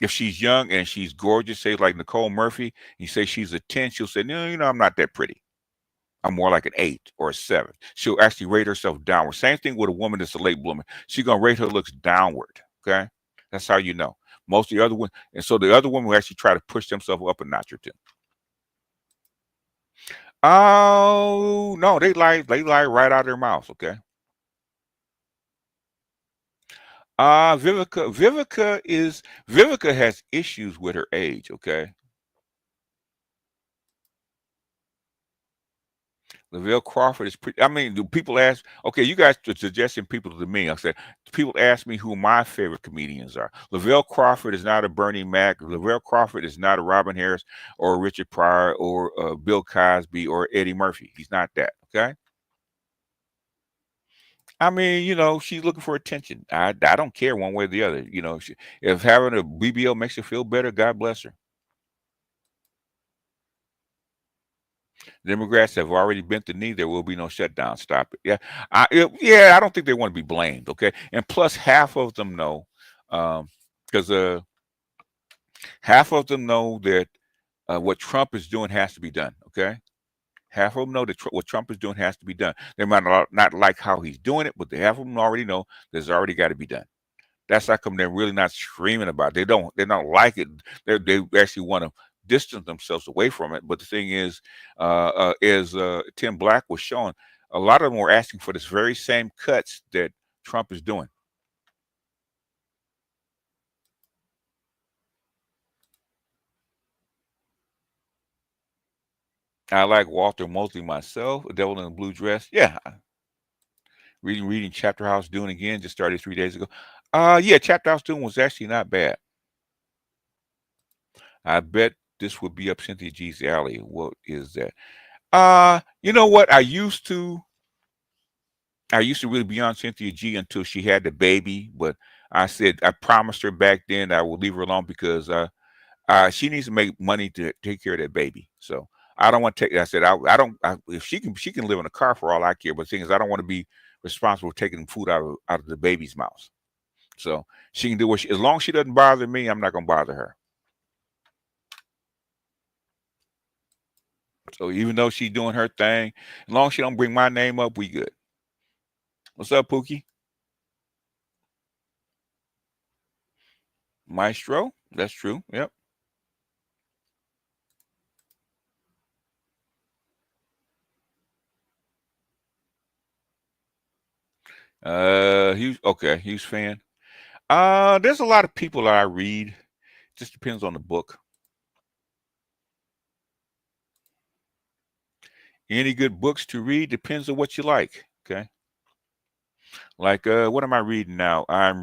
if she's young and she's gorgeous, say like Nicole Murphy, you say she's a 10, she'll say, no, I'm not that pretty. I'm more like an 8 or a 7. She'll actually rate herself downward. Same thing with a woman that's a late bloomer. She's gonna rate her looks downward. Okay, that's how you know. Most of the other women, and so the other women will actually try to push themselves up a notch or two. Oh no, they lie. They lie right out of their mouths. Okay. Vivica has issues with her age. Okay. Lavelle Crawford is pretty. I mean, do people ask? Okay, you guys are suggesting people to me. I said people ask me who my favorite comedians are. Lavelle Crawford is not a Bernie Mac. Lavelle Crawford is not a Robin Harris or Richard Pryor or Bill Cosby or Eddie Murphy. He's not that. Okay. I mean, she's looking for attention. I don't care one way or the other. If having a BBL makes her feel better, God bless her. Democrats have already bent the knee. There will be no shutdown. Stop it. Yeah, I don't think they want to be blamed. Okay, and plus half of them know, because half of them know that what Trump is doing has to be done. Okay, half of them know that what Trump is doing has to be done. They might not like how he's doing it, but half of them already know there's already got to be done. That's how come they're really not screaming about it. They don't like it. They actually want to distance themselves away from it. But the thing is, as Tim Black was showing, a lot of them were asking for this very same cuts that Trump is doing. I like Walter Mosley myself, A Devil in a Blue Dress. Yeah, reading Chapter House Dune again. Just started 3 days ago. Yeah, Chapter House Dune was actually not bad. I bet this would be up Cynthia G's alley. What is that? You know what? I used to really be on Cynthia G until she had the baby, but I said I promised her back then I would leave her alone because she needs to make money to take care of that baby. So I don't want to take. I said I don't. If she can live in a car for all I care. But the thing is, I don't want to be responsible for taking food out of the baby's mouth. So she can do as long as she doesn't bother me. I'm not gonna bother her. So even though she's doing her thing, as long as she don't bring my name up, we good. What's up, Pookie? Maestro? That's true. Yep. Huge. Okay, huge fan. There's a lot of people that I read. Just depends on the book. Any good books to read depends on what you like. Okay. Like what am I reading now? I'm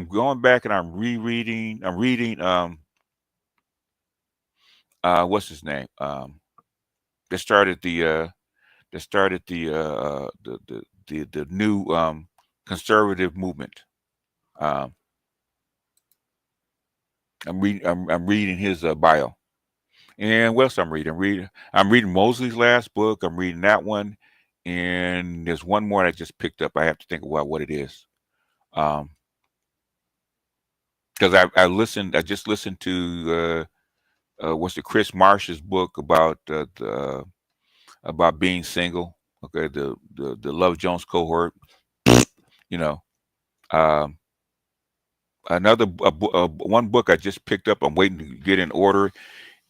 going back and I'm rereading. I'm reading what's his name? That started the new conservative movement. Um I'm reading his bio. And what else I'm reading? I'm reading Mosley's last book. I'm reading that one. and there's one more I just picked up. I have to think about what it is. Because I just listened to what's the Chris Marsh's book about being single. Okay, the Love Jones cohort. You know, um, one book I just picked up. I'm waiting to get in order.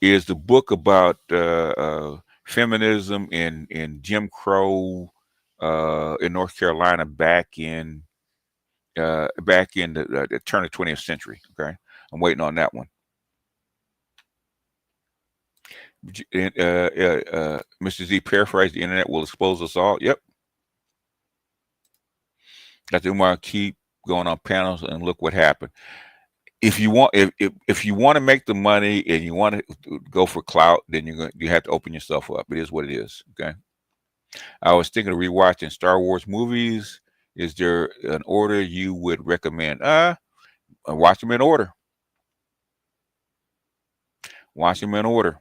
Is the book about feminism in Jim Crow in North Carolina back in the turn of 20th century. Okay, I'm waiting on that one. Mr. Z paraphrased, the internet will expose us all. Yep. I think want to keep going on panels and look what happened. If you want, if you want to make the money and you want to go for clout, then you have to open yourself up. It is what it is. Okay. I was thinking of rewatching Star Wars movies. Is there an order you would recommend? Watch them in order. Watch them in order.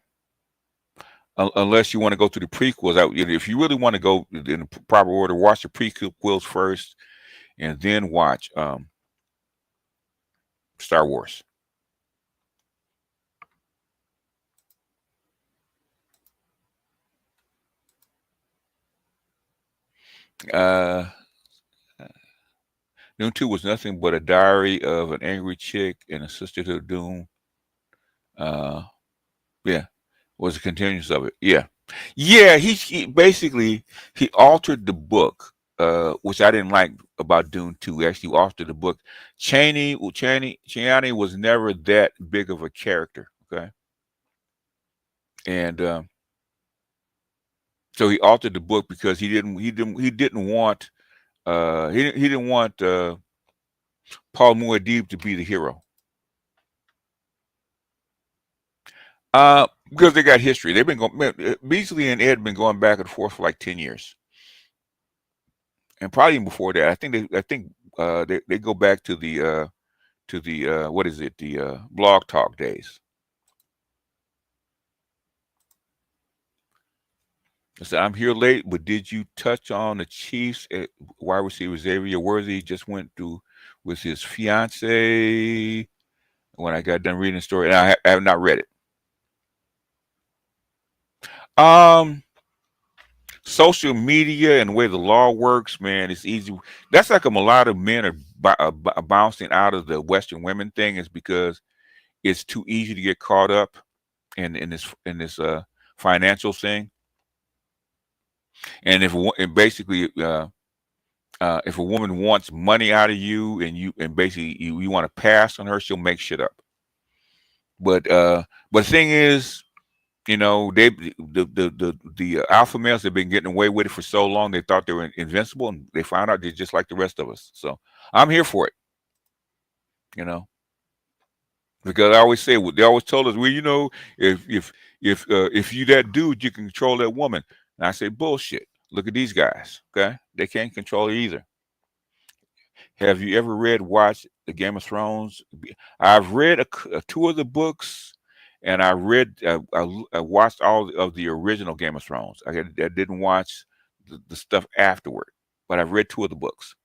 Unless you want to go to the prequels. If you really want to go in the proper order, watch the prequels first, and then watch Star Wars. Uh, Dune 2 was nothing but a diary of an angry chick and a sister to Dune. Yeah, was a continuance of it. Yeah, yeah. He basically he altered the book, which I didn't like about Dune 2. He actually altered the book. Chani was never that big of a character. Okay, and so he altered the book because he didn't want he didn't want Paul Muad'Dib to be the hero. Because they got history. They've been going. Beasley and Ed been going back and forth for like 10 years, and probably even before that. I think they go back to the what is it? The blog talk days. I said I'm here late, but did you touch on the Chiefs wide receiver Xavier Worthy just went through with his fiance when I got done reading the story, and I have not read it. Um, Social media and the way the law works, man, it's easy. That's like a lot of men are bouncing out of the Western women thing is because it's too easy to get caught up in this financial thing. And and basically if a woman wants money out of you and basically you want to pass on her, she'll make shit up. But the thing is, the alpha males have been getting away with it for so long. They thought they were invincible, and they found out they're just like the rest of us. So I'm here for it, you know, because I always say they always told us, well, if you that dude, you can control that woman. And I say bullshit. Look at these guys. Okay, they can't control her either. Have you ever watched the Game of Thrones? I've read two of the books, and I watched all of the original Game of Thrones. I didn't watch the stuff afterward, but I've read two of the books.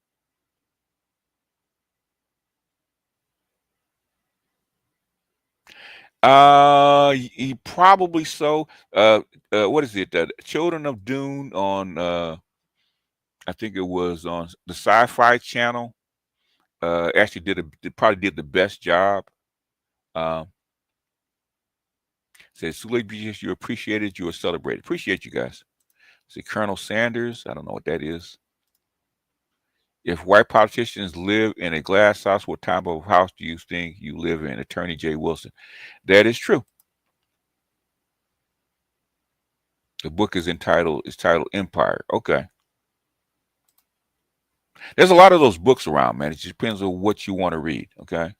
Probably so. What is it? Children of Dune on I think it was on the Sci-Fi Channel. Actually probably did the best job. Um, Says Sully, you appreciated, you were celebrated. Appreciate you guys. Say Colonel Sanders. I don't know what that is. If white politicians live in a glass house, what type of house do you think you live in? Attorney Jay Wilson. That is true. The book is titled Empire. Okay. There's a lot of those books around, man. It just depends on what you want to read. Okay.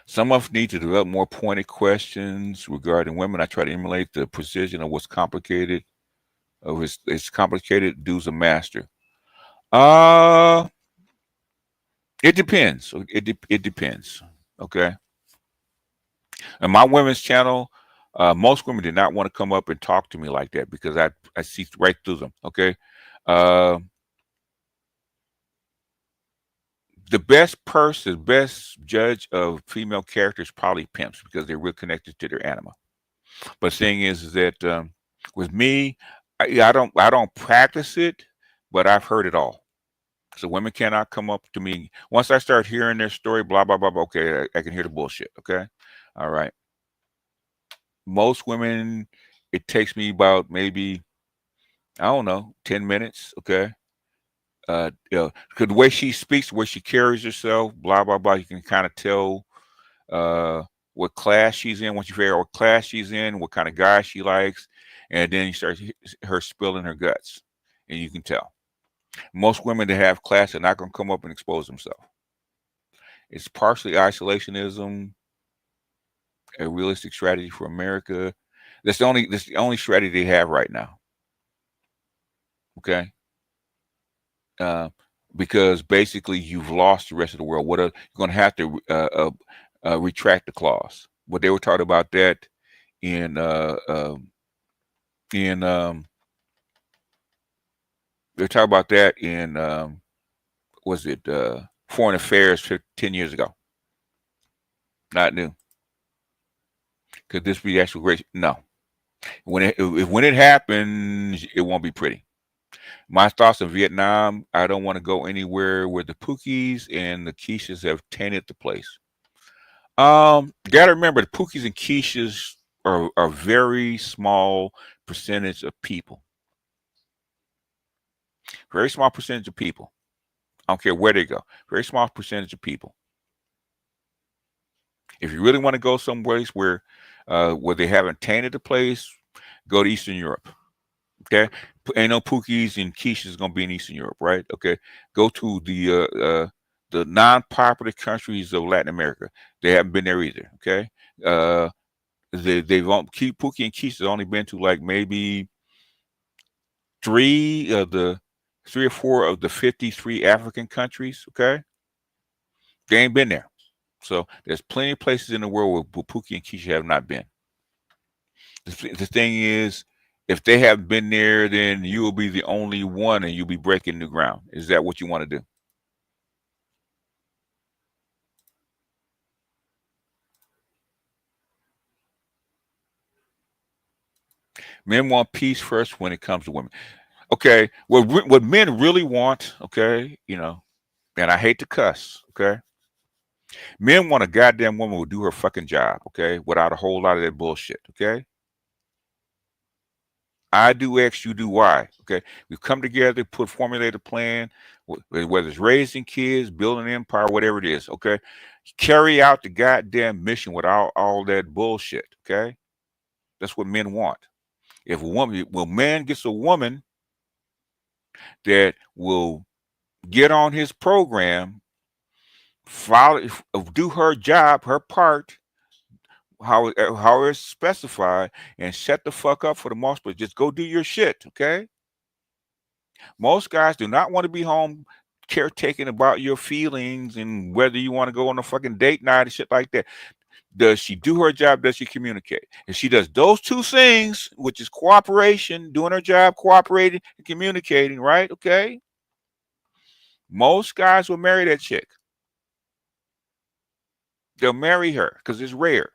Some of us need to develop more pointed questions regarding women. I try to emulate the precision of what's complicated. It's complicated. Do's a master. Uh, it depends. It depends. Okay. And my women's channel, Most women did not want to come up and talk to me like that because I see right through them. Okay. Uh, the best judge of female character is probably pimps because they're real connected to their anima. But the thing is that with me, I don't practice it, but I've heard it all. So women cannot come up to me once I start hearing their story. Blah blah blah. Blah, okay, I can hear the bullshit. Okay, all right. Most women, it takes me about maybe I don't know 10 minutes. Okay, you know, 'cause the way she speaks, the way she carries herself, blah blah blah. You can kind of tell uh, what class she's in once you figure out what class she's in, what kind of guy she likes, and then you start her spilling her guts, and you can tell. Most women that have class are not going to come up and expose themselves. It's partially isolationism, a realistic strategy for America. That's the only strategy they have right now. Okay, uh, because basically you've lost the rest of the world. What are, you're going to have to retract the clause. But they were talking about that in in they're talking about that in was it foreign affairs 10 years ago. Not new. Could this be actual great? No. When it happens, it won't be pretty. My thoughts on Vietnam, I don't want to go anywhere where the Pookies and the Keishas have tainted the place. Gotta remember the Pookies and Keishas are very small percentage of people. Very small percentage of people. I don't care where they go. Very small percentage of people. If you really want to go someplace where they haven't tainted the place, go to Eastern Europe. Okay, ain't no Pookies and Keishas gonna be in Eastern Europe, right? Okay, go to the non-popular countries of Latin America. They haven't been there either. Okay, uh, they've keep Pookie and Keisha's only been to like maybe three of the 3 or 4 of the 53 African countries. Okay, they ain't been there. So there's plenty of places in the world where Pookie and Keisha have not been. The thing is, if they haven't been there, then you will be the only one, and you'll be breaking new ground. Is that what you want to do? Men want peace first when it comes to women. Okay, what men really want, okay, you know, and I hate to cuss, okay, men want a goddamn woman who will do her fucking job, okay, without a whole lot of that bullshit, okay. I do X, you do Y. Okay, we come together, formulate a plan, whether it's raising kids, building an empire, whatever it is. Okay, carry out the goddamn mission without all that bullshit. Okay, that's what men want. If a woman, well, man gets a woman that will get on his program, follow, do her job, her part, how it's specified, and shut the fuck up for the most part. Just go do your shit. Okay. Most guys do not want to be home caretaking about your feelings and whether you want to go on a fucking date night and shit like that. Does she do her job? Does she communicate? If she does those two things, which is cooperation, doing her job, cooperating, and communicating, right? Okay. Most guys will marry that chick. They'll marry her because it's rare.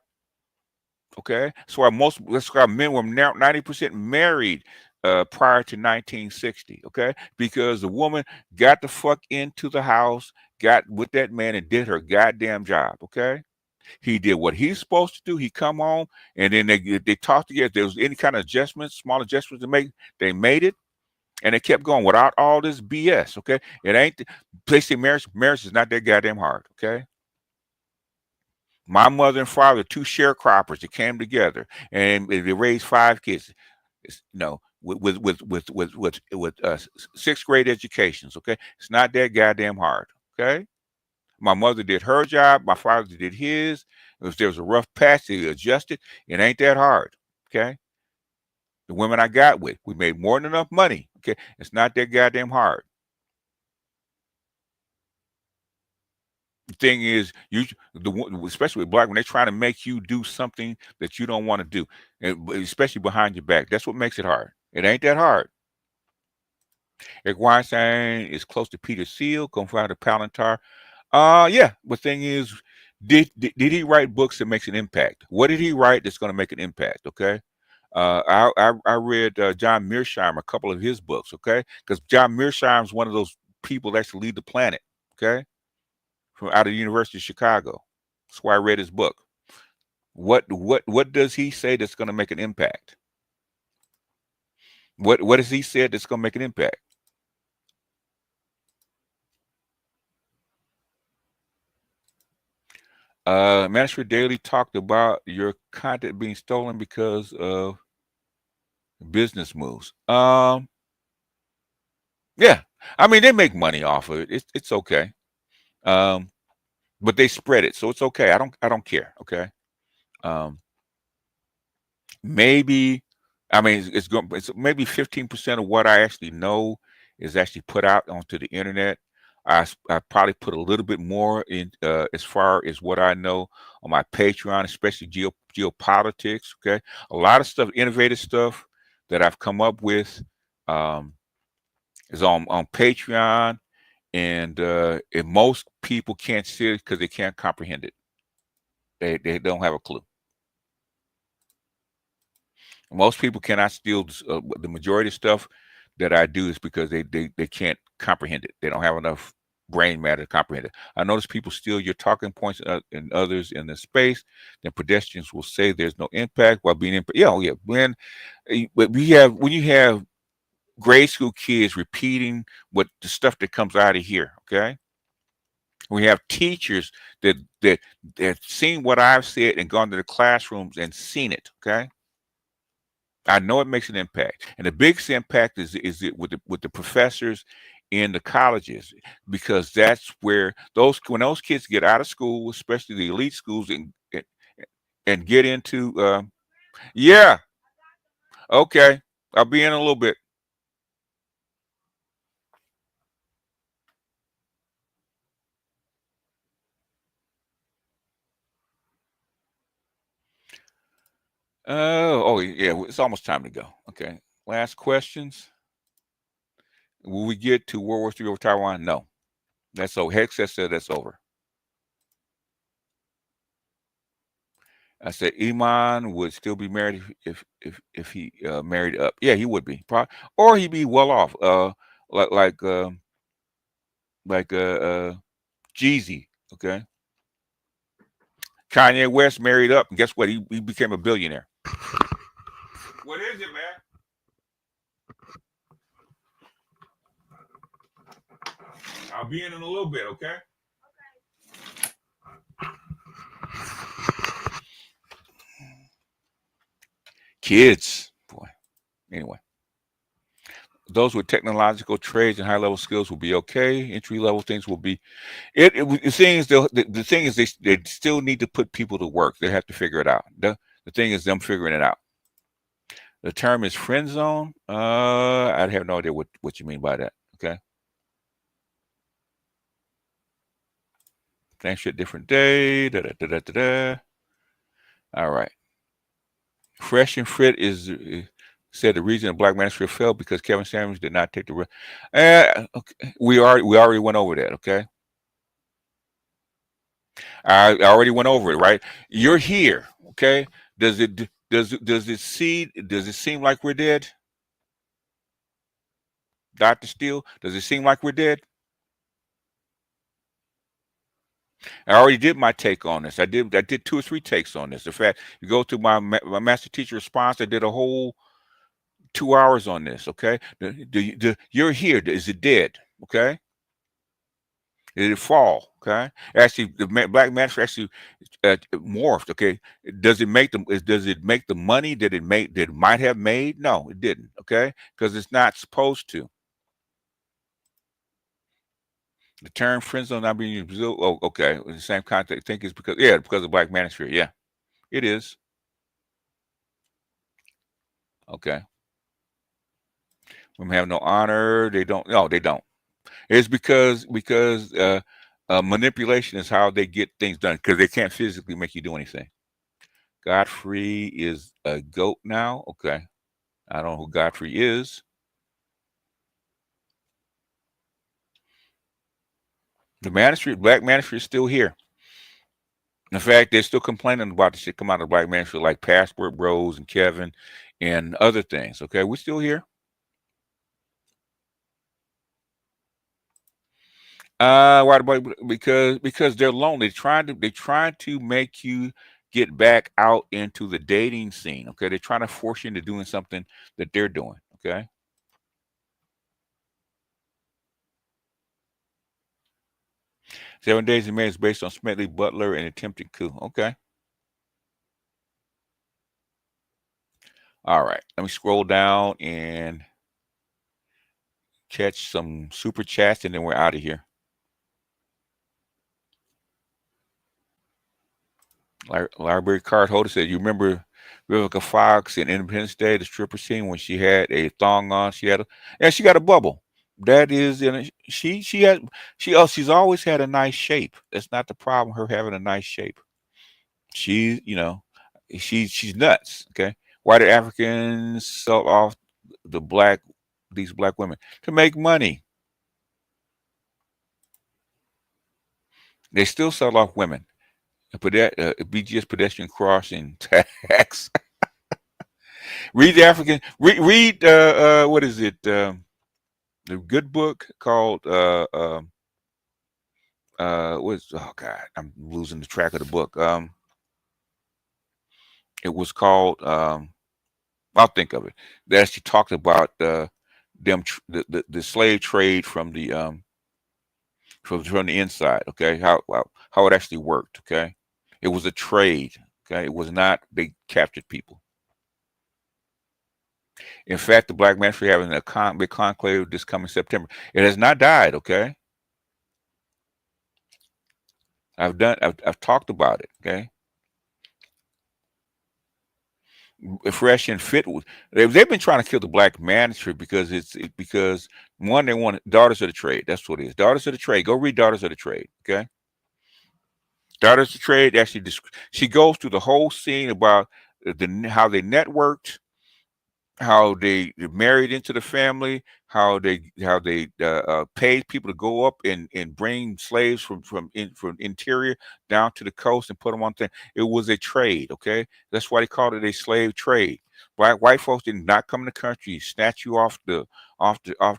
Okay. That's why men were now 90% married prior to 1960. Okay. Because the woman got the fuck into the house, got with that man and did her goddamn job. Okay. He did what he's supposed to do. He come home and then they talked together. If there was any kind of adjustments, small adjustments to make, they made it. And they kept going without all this BS. Okay. It ain't placing marriage. Marriage is not that goddamn hard. Okay. My mother and father, 2 sharecroppers that came together and they raised 5 kids. With 6th grade educations. Okay, it's not that goddamn hard. Okay, my mother did her job, my father did his. If there was a rough patch, they adjusted. It ain't that hard. Okay, the women I got with, we made more than enough money. Okay, it's not that goddamn hard. The thing is, especially with black, when they're trying to make you do something that you don't want to do, and especially behind your back, that's what makes it hard. It ain't that hard. Eric Weinstein is close to Peter Thiel, co-founder of Palantir. Yeah. The thing is, did he write books that makes an impact? What did he write that's going to make an impact? Okay. I read John Mearsheimer, a couple of his books. Okay, because John Mearsheimer is one of those people that actually lead the planet. Okay, from out of the University of Chicago. That's why I read his book. What does he say that's going to make an impact? What has he said that's going to make an impact? Manosphere Daily talked about your content being stolen because of business moves. Yeah, I mean they make money off of it. It's okay. But they spread it, so it's okay. I don't care. Okay. Um, maybe, I mean it's going. It's maybe 15% of what I actually know is actually put out onto the internet. I probably put a little bit more in as far as what I know on my Patreon, especially geopolitics. Okay, a lot of stuff, innovative stuff that I've come up with um, is on Patreon, and most people can't see it because they can't comprehend it. They don't have a clue. Most people cannot steal the majority of stuff that I do is because they can't comprehend it. They don't have enough brain matter to comprehend it. I notice people steal your talking points and others in the space. Then pedestrians will say there's no impact while being impact. Yeah, oh yeah. When you have grade school kids repeating what the stuff that comes out of here, okay? We have teachers that seen what I've said and gone to the classrooms and seen it, okay? I know it makes an impact, and the biggest impact is it with the professors in the colleges, because that's where those when those kids get out of school, especially the elite schools, and get into yeah, okay, I'll be in a little bit. Oh yeah, it's almost time to go. Okay, last questions. Will we get to World War III over Taiwan? No, that's so. Hex said that's over. I said Iman would still be married if he married up. Yeah, he would be, or he'd be well off. Like like uh, like Jeezy. Okay, Kanye West married up, and guess what? He became a billionaire. What is it, man? I'll be in a little bit. Okay. Kids, boy. Anyway. Those with technological trades and high level skills will be okay. Entry level things will be the thing is the thing is they still need to put people to work. They have to figure it out. The thing is them figuring it out. The term is friend zone. I have no idea what you mean by that. Okay. Thanks for a different day. Da, da, da, da, da, da. All right. Fresh and Frit said the reason the Black Manosphere fell because Kevin Samuels did not take the risk. Okay. We already went over that. Okay. I already went over it, right? You're here, okay? Does it seem like we're dead? Dr. Steele, does it seem like we're dead? I already did my take on this. I did 2 or 3 takes on this. In fact, you go to my master teacher response, I did a whole 2 hours on this, okay? You're here. Is it dead? Okay? Did it fall? Okay. Actually, the black master actually morphed. Okay. Does it make the money that it might have made? No, it didn't. Okay, because it's not supposed to. The term friend zone not being used in Brazil. Oh, okay. In the same context, I think it's because of black manosphere. Yeah, it is. Okay. Women have no honor. They don't. No, they don't. It's because Manipulation is how they get things done because they can't physically make you do anything. Godfrey is a goat now. Okay. I don't know who Godfrey is. The Manosphere, Black Manosphere is still here. In fact, they're still complaining about the shit come out of the Black Manosphere, like Passport Bros and Kevin and other things. Okay. We're still here. Why? Because they're lonely. They trying to make you get back out into the dating scene. Okay, they're trying to force you into doing something that they're doing. Okay, 7 Days in May is based on Smedley Butler and attempted coup. Okay, all right. Let me scroll down and catch some super chats, and then we're out of here. Library card holder said, "You remember Vivica Fox in Independence Day, the stripper scene when she had a thong on? She got a bubble. That is, she's always had a nice shape. That's not the problem. Her having a nice shape. She's nuts. Okay, why do Africans sell off these black women to make money? They still sell off women. BGS pedestrian crossing tax." Read the African. Read what is it? The good book called what's oh God, I'm losing the track of the book. It was called I'll think of it. That she talked about the slave trade from the inside. Okay, how it actually worked. Okay, it was a trade. Okay, it was not they captured people. In fact, the Black Master having a big conclave this coming September. It has not died. Okay, I've talked about it. Okay, fresh and fit. They've been trying to kill the Black Manosphere because one, they want Daughters of the Trade. That's what it is. Daughters of the Trade. Go read Daughters of the Trade. Okay, Daughters of the Trade actually she goes through the whole scene about how they networked, how they married into the family, how they paid people to go up and bring slaves from interior down to the coast and put them on thing. It was a trade. Okay, that's why they called it a slave trade. White folks did not come in the country, snatch you off the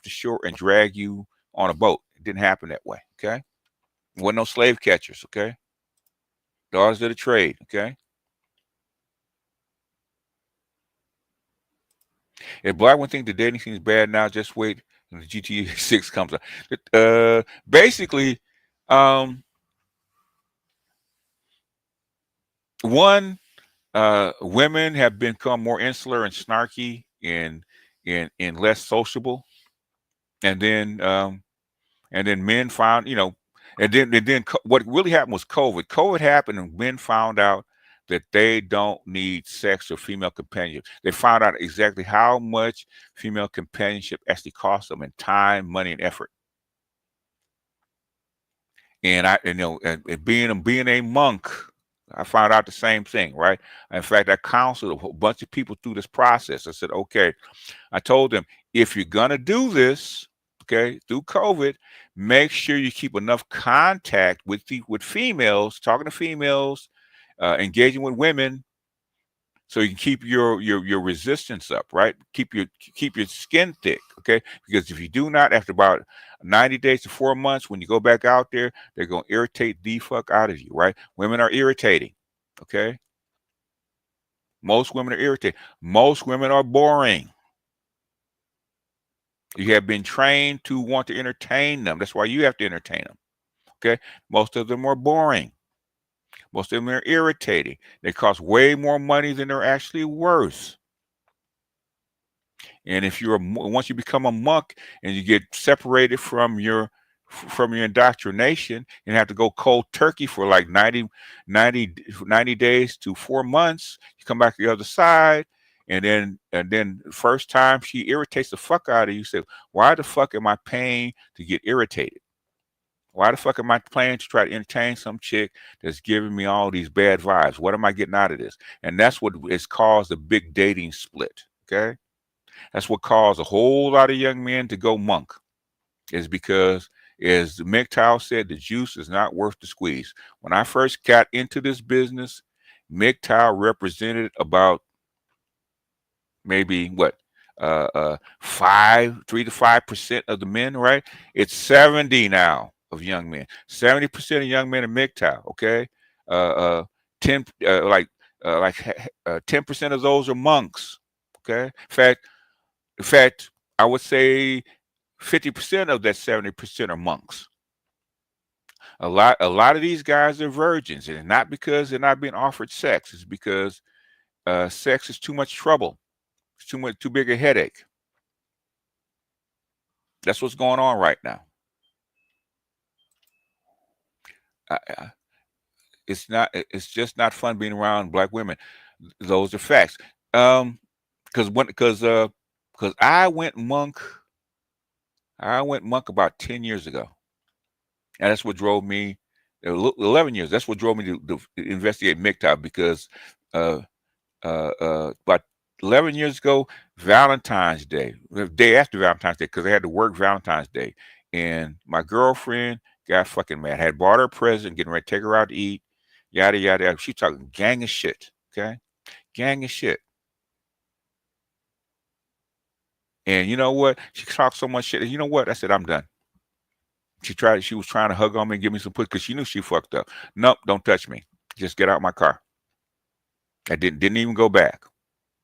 shore and drag you on a boat. It didn't happen that way. Okay, wasn't no slave catchers. Okay, daughters of the trade. Okay. If black women think the dating scene is bad now, just wait when the GTA 6 comes out. Basically, um, one, women have become more insular and snarky and less sociable, and then men found, what really happened was COVID. COVID happened, and men found out that they don't need sex or female companionship. They found out exactly how much female companionship actually costs them in time, money, and effort. And being a monk, I found out the same thing, right? In fact, I counseled a whole bunch of people through this process. I said, okay, I told them, if you're gonna do this, okay, through COVID, make sure you keep enough contact with females, talking to females, engaging with women, so you can keep your resistance up, right? Keep your skin thick, okay? Because if you do not, after about 90 days to 4 months, when you go back out there, they're gonna irritate the fuck out of you, right? Women are irritating, okay? Most women are irritating. Most women are boring. You have been trained to want to entertain them. That's why you have to entertain them. Okay. Most of them are boring. Most of them are irritating. They cost way more money than they're actually worth. And if once you become a monk and you get separated from your indoctrination and have to go cold turkey for like 90 days to 4 months, you come back to the other side. And then first time she irritates the fuck out of you, you say, why the fuck am I paying to get irritated? Why the fuck am I planning to try to entertain some chick that's giving me all these bad vibes? What am I getting out of this? And that's what has caused a big dating split. Okay. That's what caused a whole lot of young men to go monk, is because, as the MGTOW said, the juice is not worth the squeeze. When I first got into this business, MGTOW represented about maybe what, 3 to 5% of the men, right? It's 70 now of young men. 70% of young men are MGTOW. Okay, 10 10% of those are monks. Okay, in fact, I would say 50% of that 70% are monks. A lot of these guys are virgins, and not because they're not being offered sex. It's because sex is too much trouble. It's too big a headache. That's what's going on right now. It's just not fun being around black women. Those are facts. Because I went monk. I went monk about 10 years ago, and that's what drove me. 11 years. That's what drove me to investigate MGTOW, because about 11 years ago, Valentine's Day, the day after Valentine's Day, because I had to work Valentine's Day, and my girlfriend got fucking mad. I had bought her a present, getting ready to take her out to eat, yada yada yada. She talking gang of shit. Okay, gang of shit. And you know what? She talked so much shit. And you know what? I said, I'm done. She was trying to hug on me and give me some pussy because she knew she fucked up. Nope, don't touch me. Just get out my car. I didn't even go back.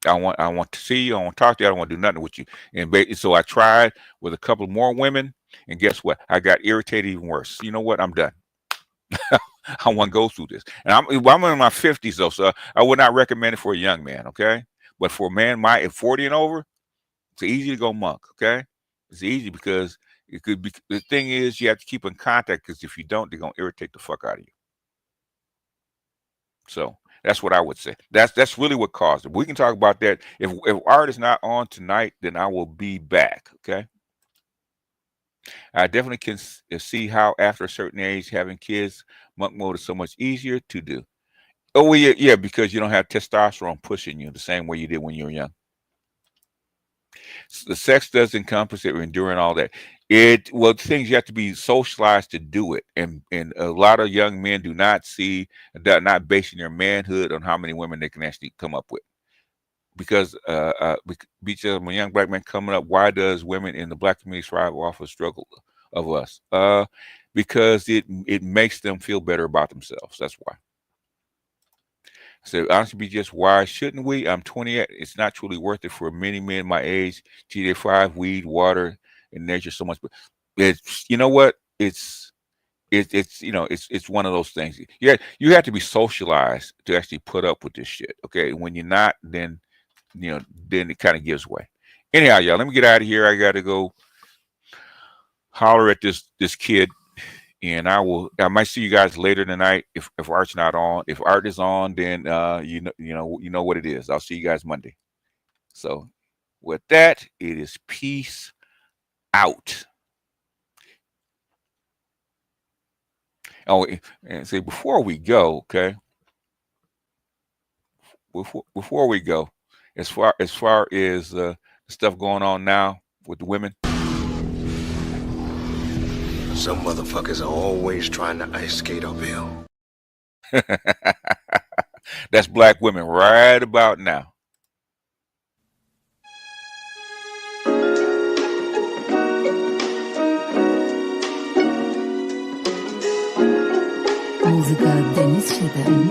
I want to see you. I want to talk to you. I don't want to do nothing with you. And so I tried with a couple more women, and guess what? I got irritated even worse. You know what? I'm done. I want to go through this. And I'm in my 50s though, so I would not recommend it for a young man. Okay, but for a man at 40 and over, it's easy to go monk. Okay, it's easy because it could be. The thing is, you have to keep in contact, because if you don't, they're gonna irritate the fuck out of you. So that's what I would say. That's really what caused it. We can talk about that. If Art is not on tonight, then I will be back. Okay. I definitely can see how after a certain age, having kids, monk mode is so much easier to do. Oh well, yeah, because you don't have testosterone pushing you the same way you did when you were young. The sex does encompass it, enduring all that. Things, you have to be socialized to do it, and a lot of young men do not see, not basing their manhood on how many women they can actually come up with. Because I'm a young black man coming up, why does women in the black community thrive off of struggle of us? Because it makes them feel better about themselves. That's why. So honestly, just why shouldn't we? I'm 28. It's not truly worth it for many men my age. GJ5, weed, water, and nature so much. But it's, you know what? It's one of those things. Yeah, you have to be socialized to actually put up with this shit. Okay, when you're not, then then it kind of gives way. Anyhow, y'all, let me get out of here. I got to go holler at this kid. And I might see you guys later tonight if Art's not on. If Art is on, then you know what it is. I'll see you guys Monday. So with that, it is peace out. Oh, and say before we go, okay. Before we go, as far as the stuff going on now with the women. Some motherfuckers are always trying to ice skate uphill. That's black women right about now. Muzyka Denis 7.